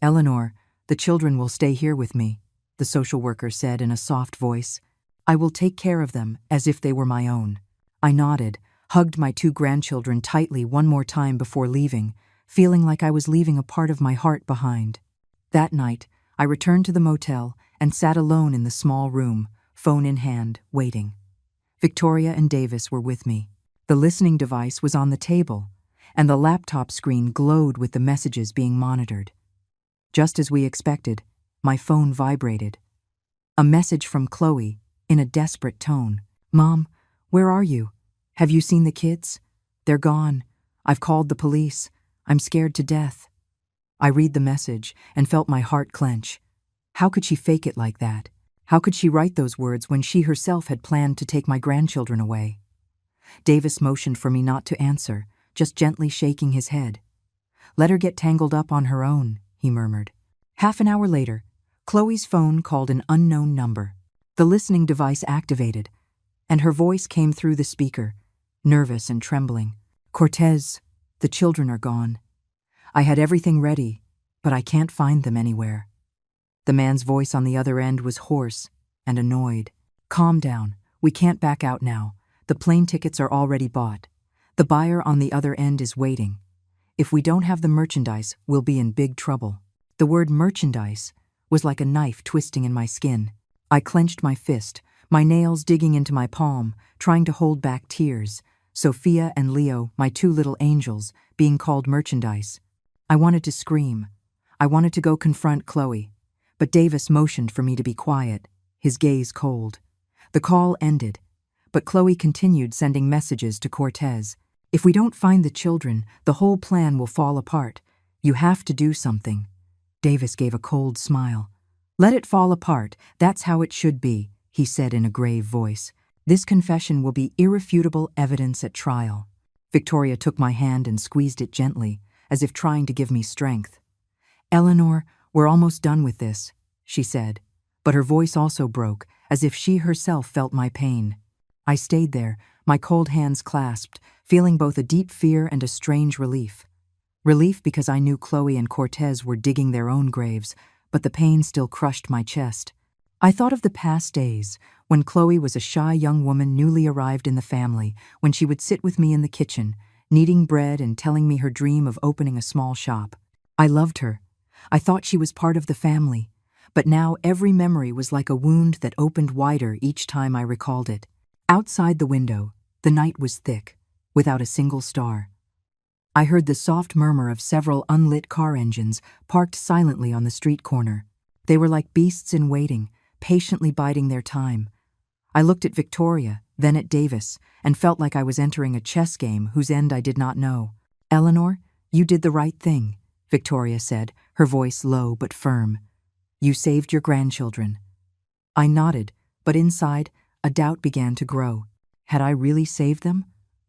Eleanor, the children will stay here with me, the social worker said in a soft voice. I will take care of them as if they were my own. I nodded, hugged my 2 grandchildren tightly one more time before leaving, feeling like I was leaving a part of my heart behind. That night, I returned to the motel and sat alone in the small room, phone in hand, waiting. Victoria and Davis were with me. The listening device was on the table, and the laptop screen glowed with the messages being monitored. Just as we expected, my phone vibrated. A message from Chloe, in a desperate tone. Mom, where are you? Have you seen the kids? They're gone. I've called the police. I'm scared to death. I read the message and felt my heart clench. How could she fake it like that? How could she write those words when she herself had planned to take my grandchildren away? Davis motioned for me not to answer, just gently shaking his head. "Let her get tangled up on her own," he murmured. Half an hour later, Chloe's phone called an unknown number. The listening device activated, and her voice came through the speaker, nervous and trembling. "Cortez, the children are gone. I had everything ready, but I can't find them anywhere." The man's voice on the other end was hoarse and annoyed. "Calm down. We can't back out now. The plane tickets are already bought. The buyer on the other end is waiting. If we don't have the merchandise, we'll be in big trouble." The word merchandise was like a knife twisting in my skin. I clenched my fist, my nails digging into my palm, trying to hold back tears. Sophia and Leo, my two little angels, being called merchandise. I wanted to scream. I wanted to go confront Chloe. But Davis motioned for me to be quiet, his gaze cold. The call ended, but Chloe continued sending messages to Cortez. "If we don't find the children, the whole plan will fall apart. You have to do something." Davis gave a cold smile. "Let it fall apart. That's how it should be," he said in a grave voice. "This confession will be irrefutable evidence at trial." Victoria took my hand and squeezed it gently, as if trying to give me strength. "Eleanor, we're almost done with this," she said, but her voice also broke, as if she herself felt my pain. I stayed there, my cold hands clasped, feeling both a deep fear and a strange relief. Relief because I knew Chloe and Cortez were digging their own graves, but the pain still crushed my chest. I thought of the past days, when Chloe was a shy young woman newly arrived in the family, when she would sit with me in the kitchen, kneading bread and telling me her dream of opening a small shop. I loved her. I thought she was part of the family, but now every memory was like a wound that opened wider each time I recalled it. Outside the window, the night was thick, without a single star. I heard the soft murmur of several unlit car engines parked silently on the street corner. They were like beasts in waiting, patiently biding their time. I looked at Victoria, then at Davis, and felt like I was entering a chess game whose end I did not know. "Eleanor, you did the right thing," Victoria said, her voice low but firm. "You saved your grandchildren." I nodded, but inside, a doubt began to grow. Had I really saved them?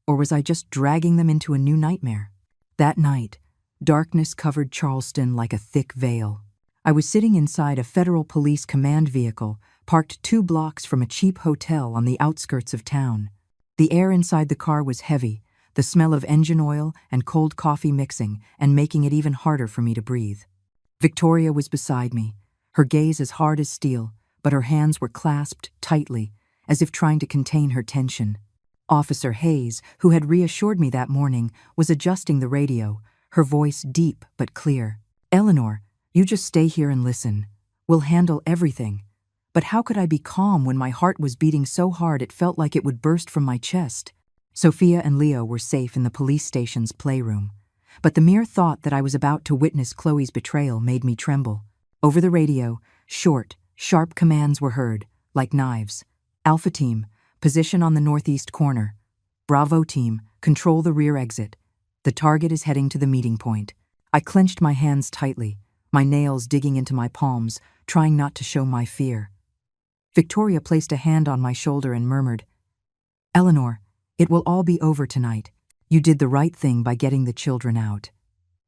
Or was I just dragging them into a new nightmare? That night, darkness covered Charleston like a thick veil. I was sitting inside a federal police command vehicle, parked 2 blocks from a cheap hotel on the outskirts of town. The air inside the car was heavy, the smell of engine oil and cold coffee mixing and making it even harder for me to breathe. Victoria was beside me, her gaze as hard as steel, but her hands were clasped tightly, as if trying to contain her tension. Officer Hayes, who had reassured me that morning, was adjusting the radio, her voice deep but clear. "Eleanor, you just stay here and listen. We'll handle everything." But how could I be calm when my heart was beating so hard it felt like it would burst from my chest? Sophia and Leo were safe in the police station's playroom, but the mere thought that I was about to witness Chloe's betrayal made me tremble. Over the radio, short, sharp commands were heard, like knives. "Alpha Team, position on the northeast corner. Bravo Team, control the rear exit. The target is heading to the meeting point." I clenched my hands tightly, my nails digging into my palms, trying not to show my fear. Victoria placed a hand on my shoulder and murmured, "Eleanor, it will all be over tonight. You did the right thing by getting the children out."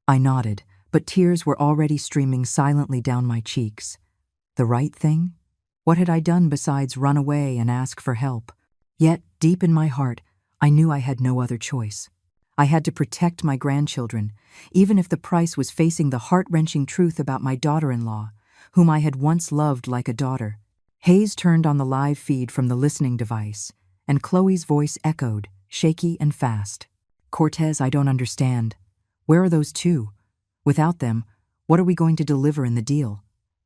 I nodded, but tears were already streaming silently down my cheeks. The right thing? What had I done besides run away and ask for help? Yet, deep in my heart, I knew I had no other choice. I had to protect my grandchildren, even if the price was facing the heart-wrenching truth about my daughter-in-law, whom I had once loved like a daughter. Hayes turned on the live feed from the listening device, and Chloe's voice echoed, shaky and fast. "Cortez, I don't understand. Where are those 2? Without them, what are we going to deliver in the deal?"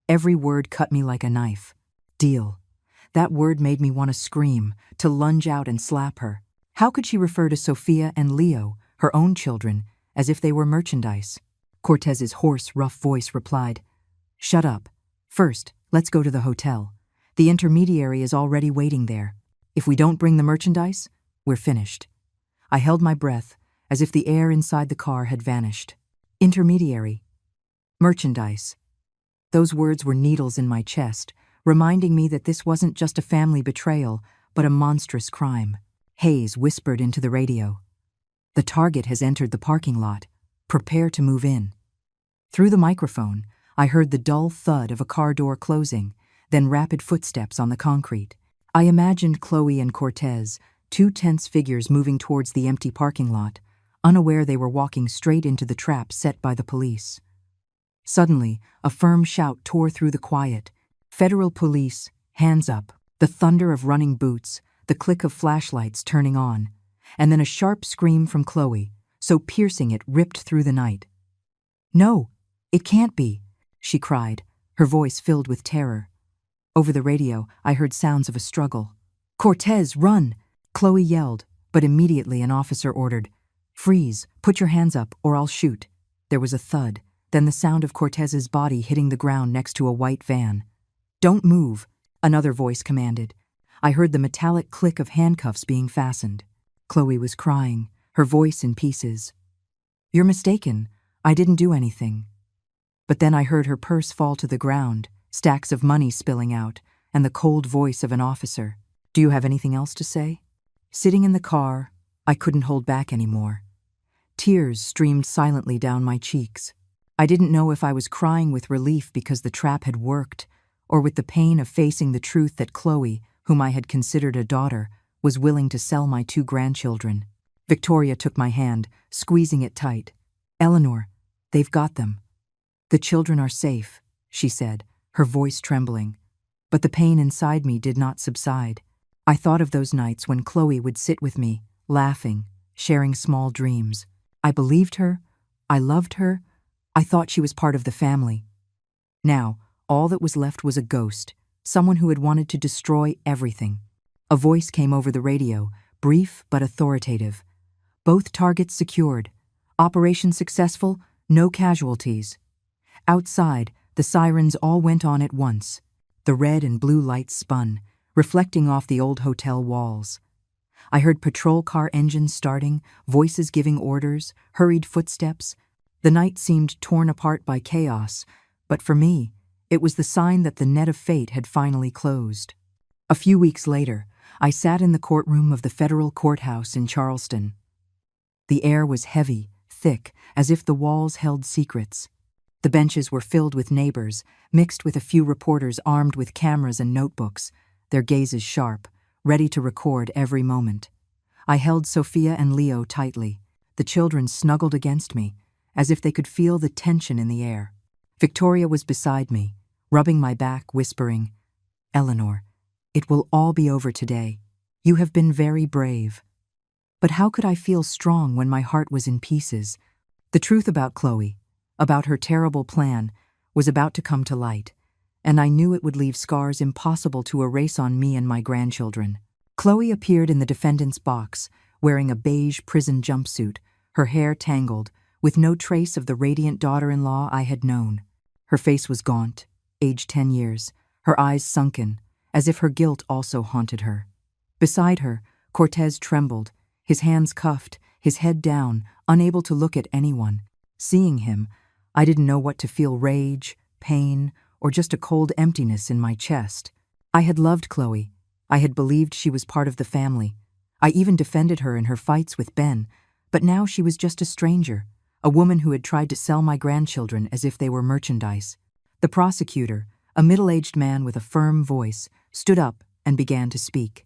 Every word cut me like a knife. Deal. That word made me want to scream, to lunge out and slap her. How could she refer to Sophia and Leo, her own children, as if they were merchandise? Cortez's hoarse, rough voice replied, "Shut up. First, let's go to the hotel. The intermediary is already waiting there. If we don't bring the merchandise, we're finished." I held my breath, as if the air inside the car had vanished. Intermediary. Merchandise. Those words were needles in my chest, reminding me that this wasn't just a family betrayal, but a monstrous crime. Hayes whispered into the radio. "The target has entered the parking lot. Prepare to move in." Through the microphone, I heard the dull thud of a car door closing, then rapid footsteps on the concrete. I imagined Chloe and Cortez, two tense figures moving towards the empty parking lot, unaware they were walking straight into the trap set by the police. Suddenly, a firm shout tore through the quiet. "Federal police, hands up." The thunder of running boots, the click of flashlights turning on, and then a sharp scream from Chloe, so piercing it ripped through the night. "No, it can't be," she cried, her voice filled with terror. Over the radio, I heard sounds of a struggle. "Cortez, run!" Chloe yelled, but immediately an officer ordered, "Freeze, put your hands up or I'll shoot." There was a thud, then the sound of Cortez's body hitting the ground next to a white van. "Don't move," another voice commanded. I heard the metallic click of handcuffs being fastened. Chloe was crying, her voice in pieces. "You're mistaken. I didn't do anything." But then I heard her purse fall to the ground, stacks of money spilling out, and the cold voice of an officer. "Do you have anything else to say?" Sitting in the car, I couldn't hold back anymore. Tears streamed silently down my cheeks. I didn't know if I was crying with relief because the trap had worked, or with the pain of facing the truth that Chloe, whom I had considered a daughter, was willing to sell my 2 grandchildren. Victoria took my hand, squeezing it tight. "Eleanor, they've got them. The children are safe," she said, her voice trembling. But the pain inside me did not subside. I thought of those nights when Chloe would sit with me, laughing, sharing small dreams. I believed her. I loved her. I thought she was part of the family. Now, all that was left was a ghost, someone who had wanted to destroy everything. A voice came over the radio, brief but authoritative. "Both targets secured. Operation successful, no casualties." Outside, the sirens all went on at once. The red and blue lights spun, reflecting off the old hotel walls. I heard patrol car engines starting, voices giving orders, hurried footsteps. The night seemed torn apart by chaos, but for me, it was the sign that the net of fate had finally closed. A few weeks later, I sat in the courtroom of the federal courthouse in Charleston. The air was heavy, thick, as if the walls held secrets. The benches were filled with neighbors, mixed with a few reporters armed with cameras and notebooks, their gazes sharp, ready to record every moment. I held Sophia and Leo tightly, the children snuggled against me, as if they could feel the tension in the air. Victoria was beside me, rubbing my back, whispering, "Eleanor, it will all be over today. You have been very brave." But how could I feel strong when my heart was in pieces? The truth about Chloe, about her terrible plan, was about to come to light, and I knew it would leave scars impossible to erase on me and my grandchildren. Chloe appeared in the defendant's box, wearing a beige prison jumpsuit, her hair tangled, with no trace of the radiant daughter-in-law I had known. Her face was gaunt, aged 10 years, her eyes sunken, as if her guilt also haunted her. Beside her, Cortez trembled, his hands cuffed, his head down, unable to look at anyone. Seeing him, I didn't know what to feel: rage, pain, or just a cold emptiness in my chest. I had loved Chloe. I had believed she was part of the family. I even defended her in her fights with Ben, but now she was just a stranger, a woman who had tried to sell my grandchildren as if they were merchandise. The prosecutor, a middle-aged man with a firm voice, stood up and began to speak.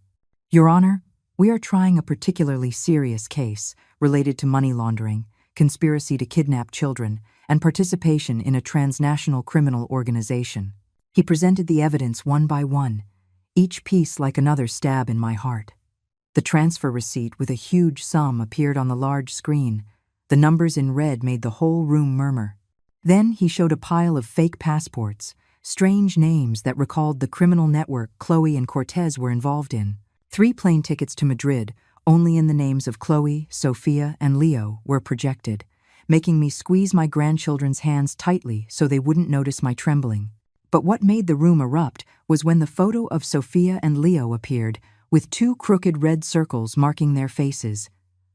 "Your Honor, we are trying a particularly serious case related to money laundering, conspiracy to kidnap children, and participation in a transnational criminal organization." He presented the evidence one by one, each piece like another stab in my heart. The transfer receipt with a huge sum appeared on the large screen. The numbers in red made the whole room murmur. Then he showed a pile of fake passports, strange names that recalled the criminal network Chloe and Cortez were involved in. 3 plane tickets to Madrid, only in the names of Chloe, Sophia, and Leo, were projected, making me squeeze my grandchildren's hands tightly so they wouldn't notice my trembling. But what made the room erupt was when the photo of Sophia and Leo appeared, with 2 crooked red circles marking their faces.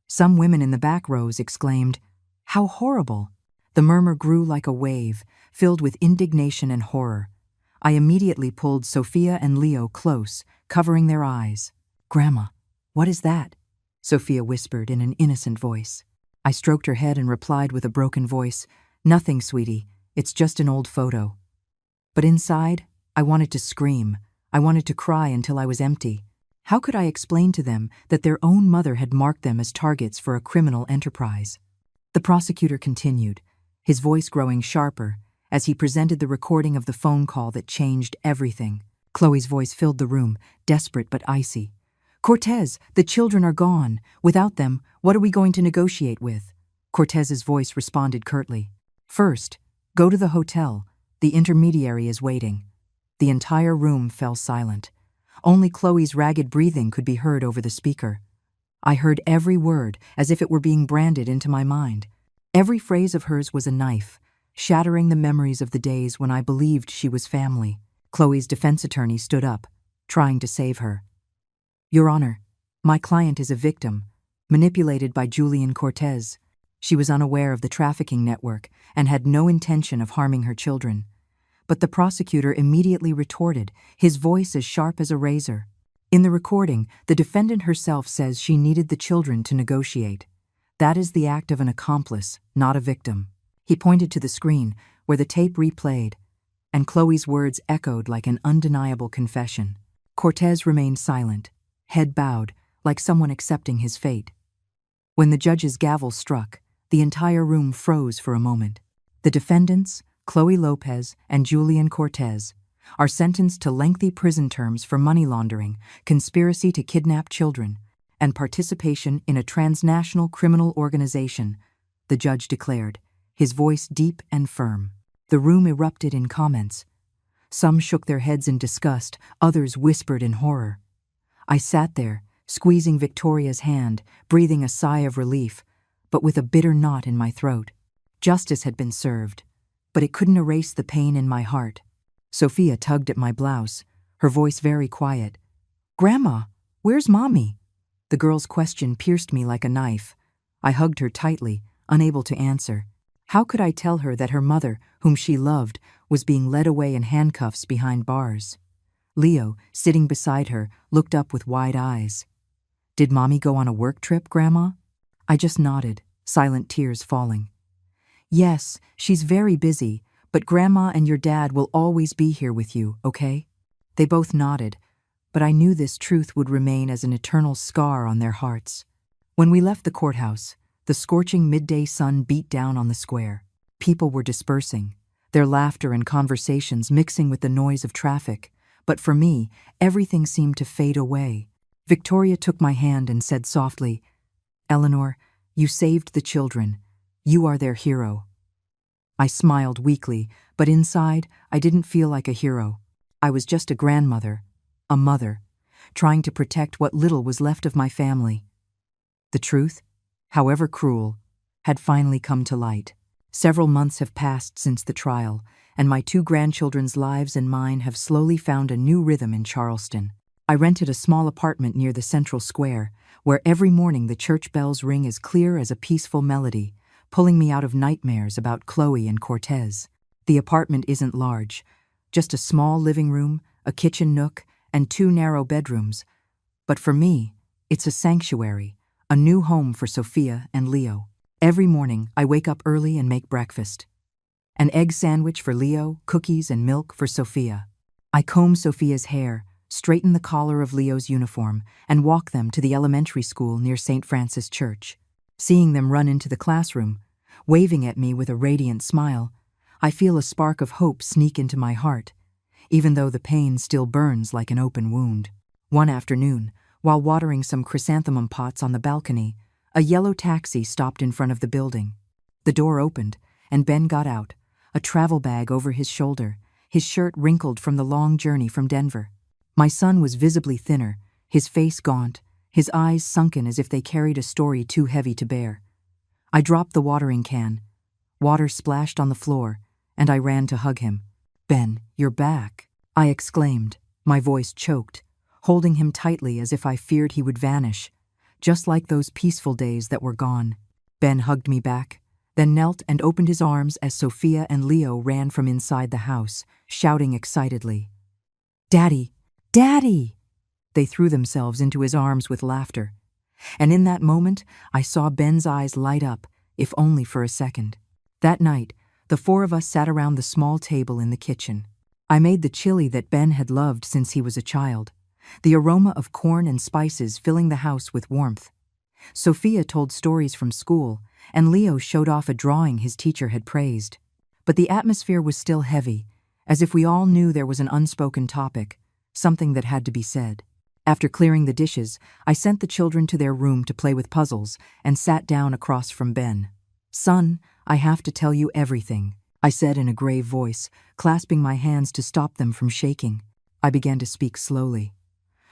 Some women in the back rows exclaimed, "How horrible!" The murmur grew like a wave, filled with indignation and horror. I immediately pulled Sophia and Leo close, covering their eyes. "Grandma, what is that?" Sophia whispered in an innocent voice. I stroked her head and replied with a broken voice, "Nothing, sweetie. It's just an old photo." But inside, I wanted to scream. I wanted to cry until I was empty. How could I explain to them that their own mother had marked them as targets for a criminal enterprise? The prosecutor continued, his voice growing sharper as he presented the recording of the phone call that changed everything. Chloe's voice filled the room, desperate but icy. "Cortez, the children are gone. Without them, what are we going to negotiate with?" Cortez's voice responded curtly. "First, go to the hotel. The intermediary is waiting." The entire room fell silent. Only Chloe's ragged breathing could be heard over the speaker. I heard every word as if it were being branded into my mind. Every phrase of hers was a knife, shattering the memories of the days when I believed she was family. Chloe's defense attorney stood up, trying to save her. "Your Honor, my client is a victim, manipulated by Julian Cortez. She was unaware of the trafficking network and had no intention of harming her children." But the prosecutor immediately retorted, his voice as sharp as a razor. In the recording, the defendant herself says she needed the children to negotiate. That is the act of an accomplice, not a victim. He pointed to the screen, where the tape replayed, and Chloe's words echoed like an undeniable confession. Cortez remained silent, head bowed, like someone accepting his fate. When the judge's gavel struck, the entire room froze for a moment. The defendants, Chloe Lopez and Julian Cortez, are sentenced to lengthy prison terms for money laundering, conspiracy to kidnap children, and participation in a transnational criminal organization, the judge declared, his voice deep and firm. The room erupted in comments. Some shook their heads in disgust, others whispered in horror. I sat there, squeezing Victoria's hand, breathing a sigh of relief, but with a bitter knot in my throat. Justice had been served, but it couldn't erase the pain in my heart. Sophia tugged at my blouse, her voice very quiet. "Grandma, where's Mommy?" The girl's question pierced me like a knife. I hugged her tightly, unable to answer. How could I tell her that her mother, whom she loved, was being led away in handcuffs behind bars? Leo, sitting beside her, looked up with wide eyes. "Did Mommy go on a work trip, Grandma?" I just nodded, silent tears falling. "Yes, she's very busy, but Grandma and your dad will always be here with you, okay?" They both nodded, but I knew this truth would remain as an eternal scar on their hearts. When we left the courthouse, the scorching midday sun beat down on the square. People were dispersing, their laughter and conversations mixing with the noise of traffic, but for me, everything seemed to fade away. Victoria took my hand and said softly, "Eleanor, you saved the children. You are their hero." I smiled weakly, but inside, I didn't feel like a hero. I was just a grandmother, a mother, trying to protect what little was left of my family. The truth, however cruel, had finally come to light. Several months have passed since the trial, and my two grandchildren's lives and mine have slowly found a new rhythm in Charleston. I rented a small apartment near the central square, where every morning the church bells ring as clear as a peaceful melody, pulling me out of nightmares about Chloe and Cortez. The apartment isn't large, just a small living room, a kitchen nook, and 2 narrow bedrooms. But for me, it's a sanctuary, a new home for Sophia and Leo. Every morning, I wake up early and make breakfast. An egg sandwich for Leo, cookies and milk for Sophia. I comb Sophia's hair, straighten the collar of Leo's uniform, and walk them to the elementary school near St. Francis Church. Seeing them run into the classroom, waving at me with a radiant smile, I feel a spark of hope sneak into my heart, even though the pain still burns like an open wound. One afternoon, while watering some chrysanthemum pots on the balcony, a yellow taxi stopped in front of the building. The door opened, and Ben got out, a travel bag over his shoulder, his shirt wrinkled from the long journey from Denver. My son was visibly thinner, his face gaunt, his eyes sunken as if they carried a story too heavy to bear. I dropped the watering can. Water splashed on the floor, and I ran to hug him. "Ben, you're back," I exclaimed, my voice choked, holding him tightly as if I feared he would vanish, just like those peaceful days that were gone. Ben hugged me back, then knelt and opened his arms as Sophia and Leo ran from inside the house, shouting excitedly. "Daddy! Daddy!" They threw themselves into his arms with laughter. And in that moment, I saw Ben's eyes light up, if only for a second. That night, the four of us sat around the small table in the kitchen. I made the chili that Ben had loved since he was a child, the aroma of corn and spices filling the house with warmth. Sophia told stories from school, and Leo showed off a drawing his teacher had praised. But the atmosphere was still heavy, as if we all knew there was an unspoken topic, something that had to be said. After clearing the dishes, I sent the children to their room to play with puzzles and sat down across from Ben. "Son, I have to tell you everything," I said in a grave voice, clasping my hands to stop them from shaking. I began to speak slowly.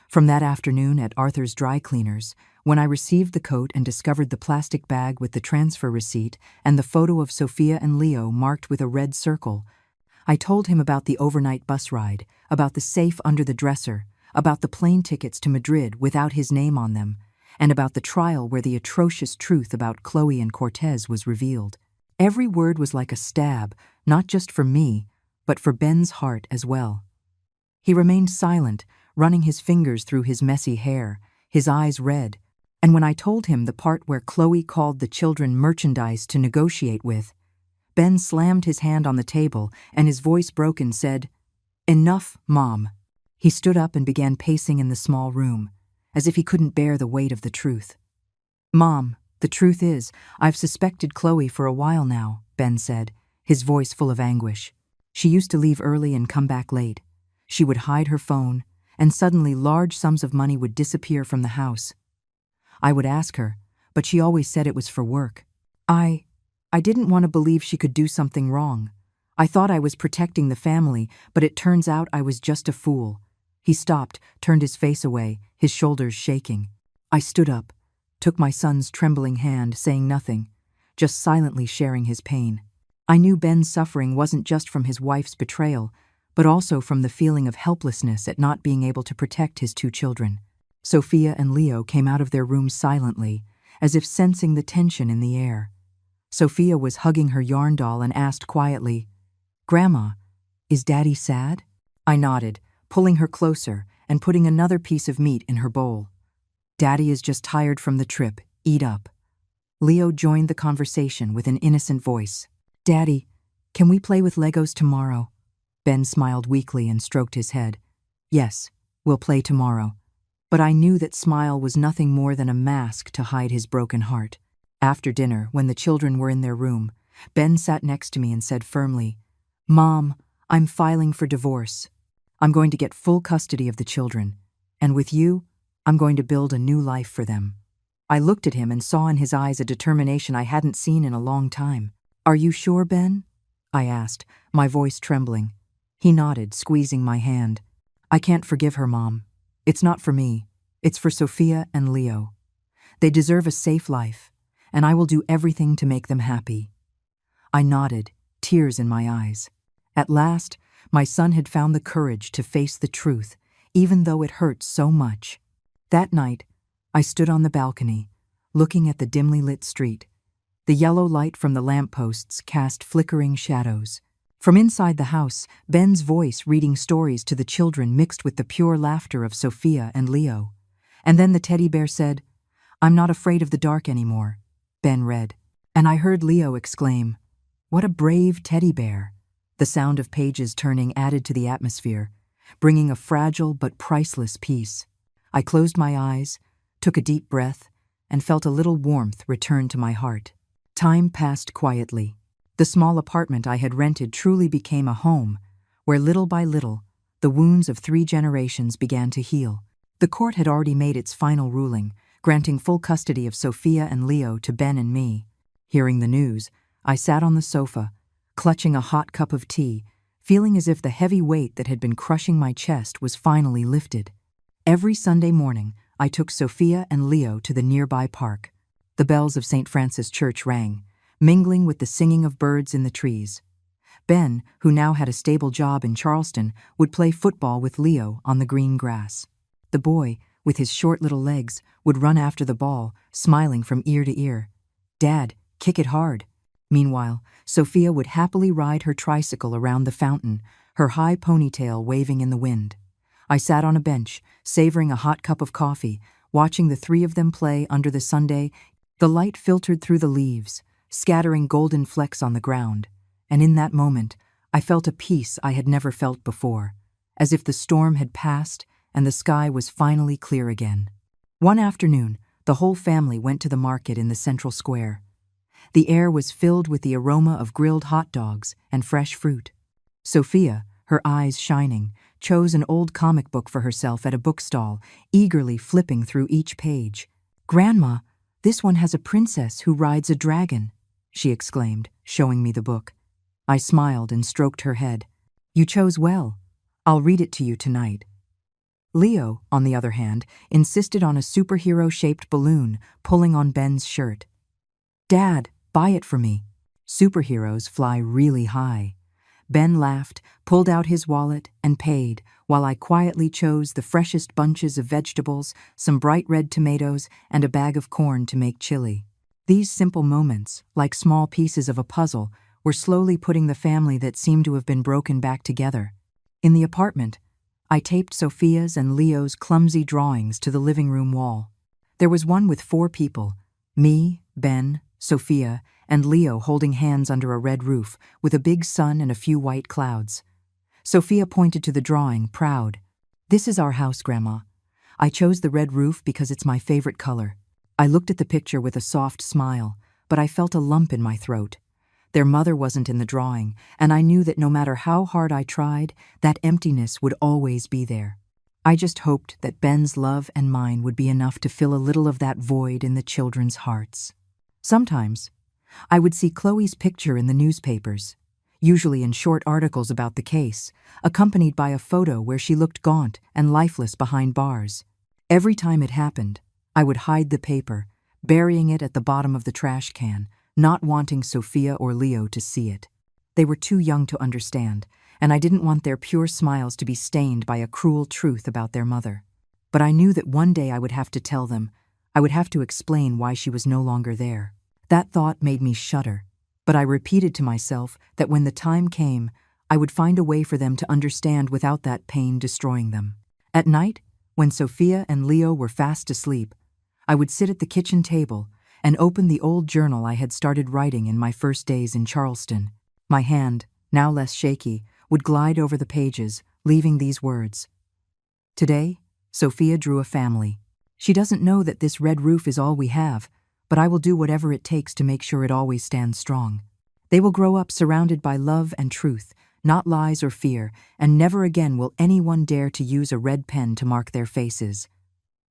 From that afternoon at Arthur's dry cleaners, when I received the coat and discovered the plastic bag with the transfer receipt and the photo of Sophia and Leo marked with a red circle, I told him about the overnight bus ride, about the safe under the dresser, about the plane tickets to Madrid without his name on them, and about the trial where the atrocious truth about Chloe and Cortez was revealed. Every word was like a stab, not just for me, but for Ben's heart as well. He remained silent, running his fingers through his messy hair, his eyes red, and when I told him the part where Chloe called the children merchandise to negotiate with, Ben slammed his hand on the table and his voice broke and said, "Enough, Mom." He stood up and began pacing in the small room, as if he couldn't bear the weight of the truth. "Mom, the truth is, I've suspected Chloe for a while now," Ben said, his voice full of anguish. "She used to leave early and come back late. She would hide her phone, and suddenly large sums of money would disappear from the house. I would ask her, but she always said it was for work. I didn't want to believe she could do something wrong. I thought I was protecting the family, but it turns out I was just a fool." He stopped, turned his face away, his shoulders shaking. I stood up, took my son's trembling hand, saying nothing, just silently sharing his pain. I knew Ben's suffering wasn't just from his wife's betrayal, but also from the feeling of helplessness at not being able to protect his two children. Sophia and Leo came out of their rooms silently, as if sensing the tension in the air. Sophia was hugging her yarn doll and asked quietly, "Grandma, is Daddy sad?" I nodded, pulling her closer and putting another piece of meat in her bowl. "Daddy is just tired from the trip. Eat up." Leo joined the conversation with an innocent voice. "Daddy, can we play with Legos tomorrow?" Ben smiled weakly and stroked his head. "Yes, we'll play tomorrow." But I knew that smile was nothing more than a mask to hide his broken heart. After dinner, when the children were in their room, Ben sat next to me and said firmly, "Mom, I'm filing for divorce. I'm going to get full custody of the children, and with you, I'm going to build a new life for them." I looked at him and saw in his eyes a determination I hadn't seen in a long time. "Are you sure, Ben?" I asked, my voice trembling. He nodded, squeezing my hand. "I can't forgive her, Mom. It's not for me. It's for Sophia and Leo. They deserve a safe life, and I will do everything to make them happy." I nodded, tears in my eyes. At last, my son had found the courage to face the truth, even though it hurt so much. That night, I stood on the balcony, looking at the dimly lit street. The yellow light from the lampposts cast flickering shadows. From inside the house, Ben's voice reading stories to the children mixed with the pure laughter of Sophia and Leo. And then the teddy bear said, "I'm not afraid of the dark anymore," Ben read. And I heard Leo exclaim, "What a brave teddy bear." The sound of pages turning added to the atmosphere, bringing a fragile but priceless peace. I closed my eyes, took a deep breath, and felt a little warmth return to my heart. Time passed quietly. The small apartment I had rented truly became a home, where little by little, the wounds of 3 generations began to heal. The court had already made its final ruling, granting full custody of Sophia and Leo to Ben and me. Hearing the news, I sat on the sofa, clutching a hot cup of tea, feeling as if the heavy weight that had been crushing my chest was finally lifted. Every Sunday morning, I took Sophia and Leo to the nearby park. The bells of St. Francis Church rang, mingling with the singing of birds in the trees. Ben, who now had a stable job in Charleston, would play football with Leo on the green grass. The boy, with his short little legs, would run after the ball, smiling from ear to ear. "Dad, kick it hard." Meanwhile, Sophia would happily ride her tricycle around the fountain, her high ponytail waving in the wind. I sat on a bench, savoring a hot cup of coffee, watching the three of them play under the Sunday. The light filtered through the leaves, scattering golden flecks on the ground, and in that moment, I felt a peace I had never felt before, as if the storm had passed and the sky was finally clear again. One afternoon, the whole family went to the market in the central square. The air was filled with the aroma of grilled hot dogs and fresh fruit. Sophia, her eyes shining, chose an old comic book for herself at a bookstall, eagerly flipping through each page. "Grandma, this one has a princess who rides a dragon," she exclaimed, showing me the book. I smiled and stroked her head. "You chose well. I'll read it to you tonight." Leo, on the other hand, insisted on a superhero-shaped balloon, pulling on Ben's shirt. "Dad, buy it for me. Superheroes fly really high." Ben laughed, pulled out his wallet, and paid, while I quietly chose the freshest bunches of vegetables, some bright red tomatoes, and a bag of corn to make chili. These simple moments, like small pieces of a puzzle, were slowly putting the family that seemed to have been broken back together. In the apartment, I taped Sophia's and Leo's clumsy drawings to the living room wall. There was one with 4 people, me, Ben, Sophia, and Leo holding hands under a red roof, with a big sun and a few white clouds. Sophia pointed to the drawing, proud. "This is our house, Grandma. I chose the red roof because it's my favorite color." I looked at the picture with a soft smile, but I felt a lump in my throat. Their mother wasn't in the drawing, and I knew that no matter how hard I tried, that emptiness would always be there. I just hoped that Ben's love and mine would be enough to fill a little of that void in the children's hearts. Sometimes, I would see Chloe's picture in the newspapers, usually in short articles about the case, accompanied by a photo where she looked gaunt and lifeless behind bars. Every time it happened, I would hide the paper, burying it at the bottom of the trash can, not wanting Sophia or Leo to see it. They were too young to understand, and I didn't want their pure smiles to be stained by a cruel truth about their mother. But I knew that one day I would have to tell them. I would have to explain why she was no longer there. That thought made me shudder, but I repeated to myself that when the time came, I would find a way for them to understand without that pain destroying them. At night, when Sophia and Leo were fast asleep, I would sit at the kitchen table and open the old journal I had started writing in my first days in Charleston. My hand, now less shaky, would glide over the pages, leaving these words. "Today, Sophia drew a family. She doesn't know that this red roof is all we have, but I will do whatever it takes to make sure it always stands strong. They will grow up surrounded by love and truth, not lies or fear, and never again will anyone dare to use a red pen to mark their faces."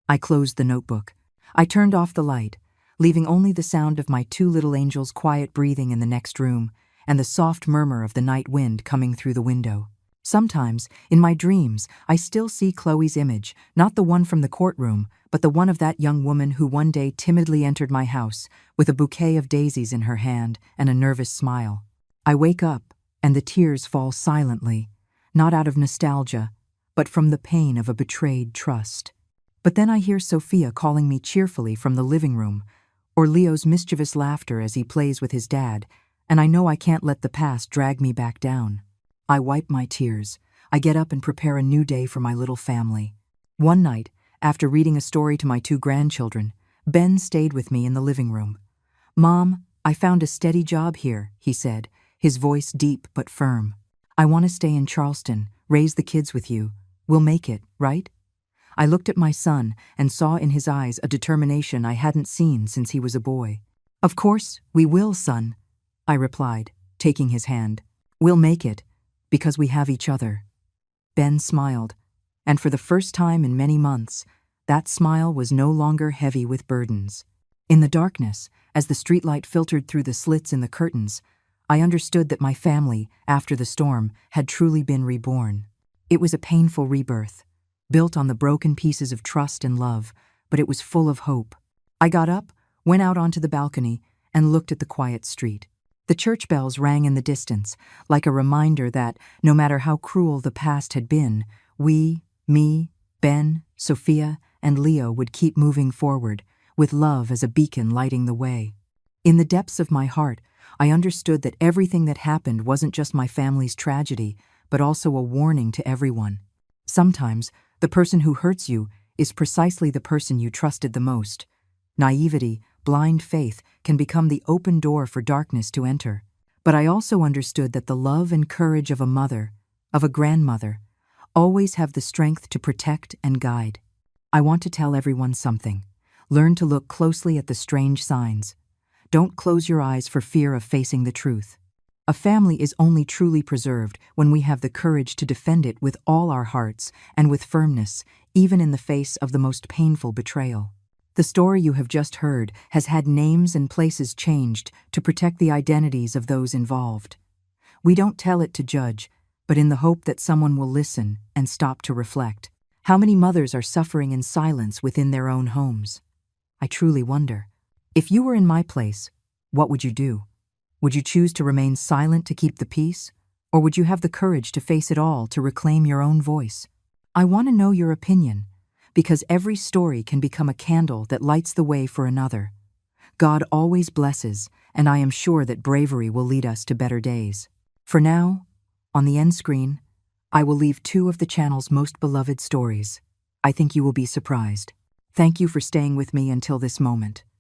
I closed the notebook. I turned off the light, leaving only the sound of my 2 little angels' quiet breathing in the next room, and the soft murmur of the night wind coming through the window. Sometimes, in my dreams, I still see Chloe's image, not the one from the courtroom, but the one of that young woman who one day timidly entered my house, with a bouquet of daisies in her hand and a nervous smile. I wake up, and the tears fall silently, not out of nostalgia, but from the pain of a betrayed trust. But then I hear Sophia calling me cheerfully from the living room, or Leo's mischievous laughter as he plays with his dad, and I know I can't let the past drag me back down. I wipe my tears. I get up and prepare a new day for my little family. One night, after reading a story to my 2 grandchildren, Ben stayed with me in the living room. "Mom, I found a steady job here," he said, his voice deep but firm. "I want to stay in Charleston, raise the kids with you. We'll make it, right?" I looked at my son and saw in his eyes a determination I hadn't seen since he was a boy. "Of course, we will, son," I replied, taking his hand. "We'll make it, because we have each other." Ben smiled, and for the first time in many months, that smile was no longer heavy with burdens. In the darkness, as the streetlight filtered through the slits in the curtains, I understood that my family, after the storm, had truly been reborn. It was a painful rebirth, built on the broken pieces of trust and love, but it was full of hope. I got up, went out onto the balcony, and looked at the quiet street. The church bells rang in the distance, like a reminder that, no matter how cruel the past had been, we, me, Ben, Sophia, and Leo would keep moving forward, with love as a beacon lighting the way. In the depths of my heart, I understood that everything that happened wasn't just my family's tragedy, but also a warning to everyone. Sometimes, the person who hurts you is precisely the person you trusted the most. Naivety, blind faith, can become the open door for darkness to enter. But I also understood that the love and courage of a mother, of a grandmother, always have the strength to protect and guide. I want to tell everyone something. Learn to look closely at the strange signs. Don't close your eyes for fear of facing the truth. A family is only truly preserved when we have the courage to defend it with all our hearts and with firmness, even in the face of the most painful betrayal. The story you have just heard has had names and places changed to protect the identities of those involved. We don't tell it to judge, but in the hope that someone will listen and stop to reflect. How many mothers are suffering in silence within their own homes? I truly wonder. If you were in my place, what would you do? Would you choose to remain silent to keep the peace? Or would you have the courage to face it all to reclaim your own voice? I want to know your opinion, because every story can become a candle that lights the way for another. God always blesses, and I am sure that bravery will lead us to better days. For now, on the end screen, I will leave 2 of the channel's most beloved stories. I think you will be surprised. Thank you for staying with me until this moment.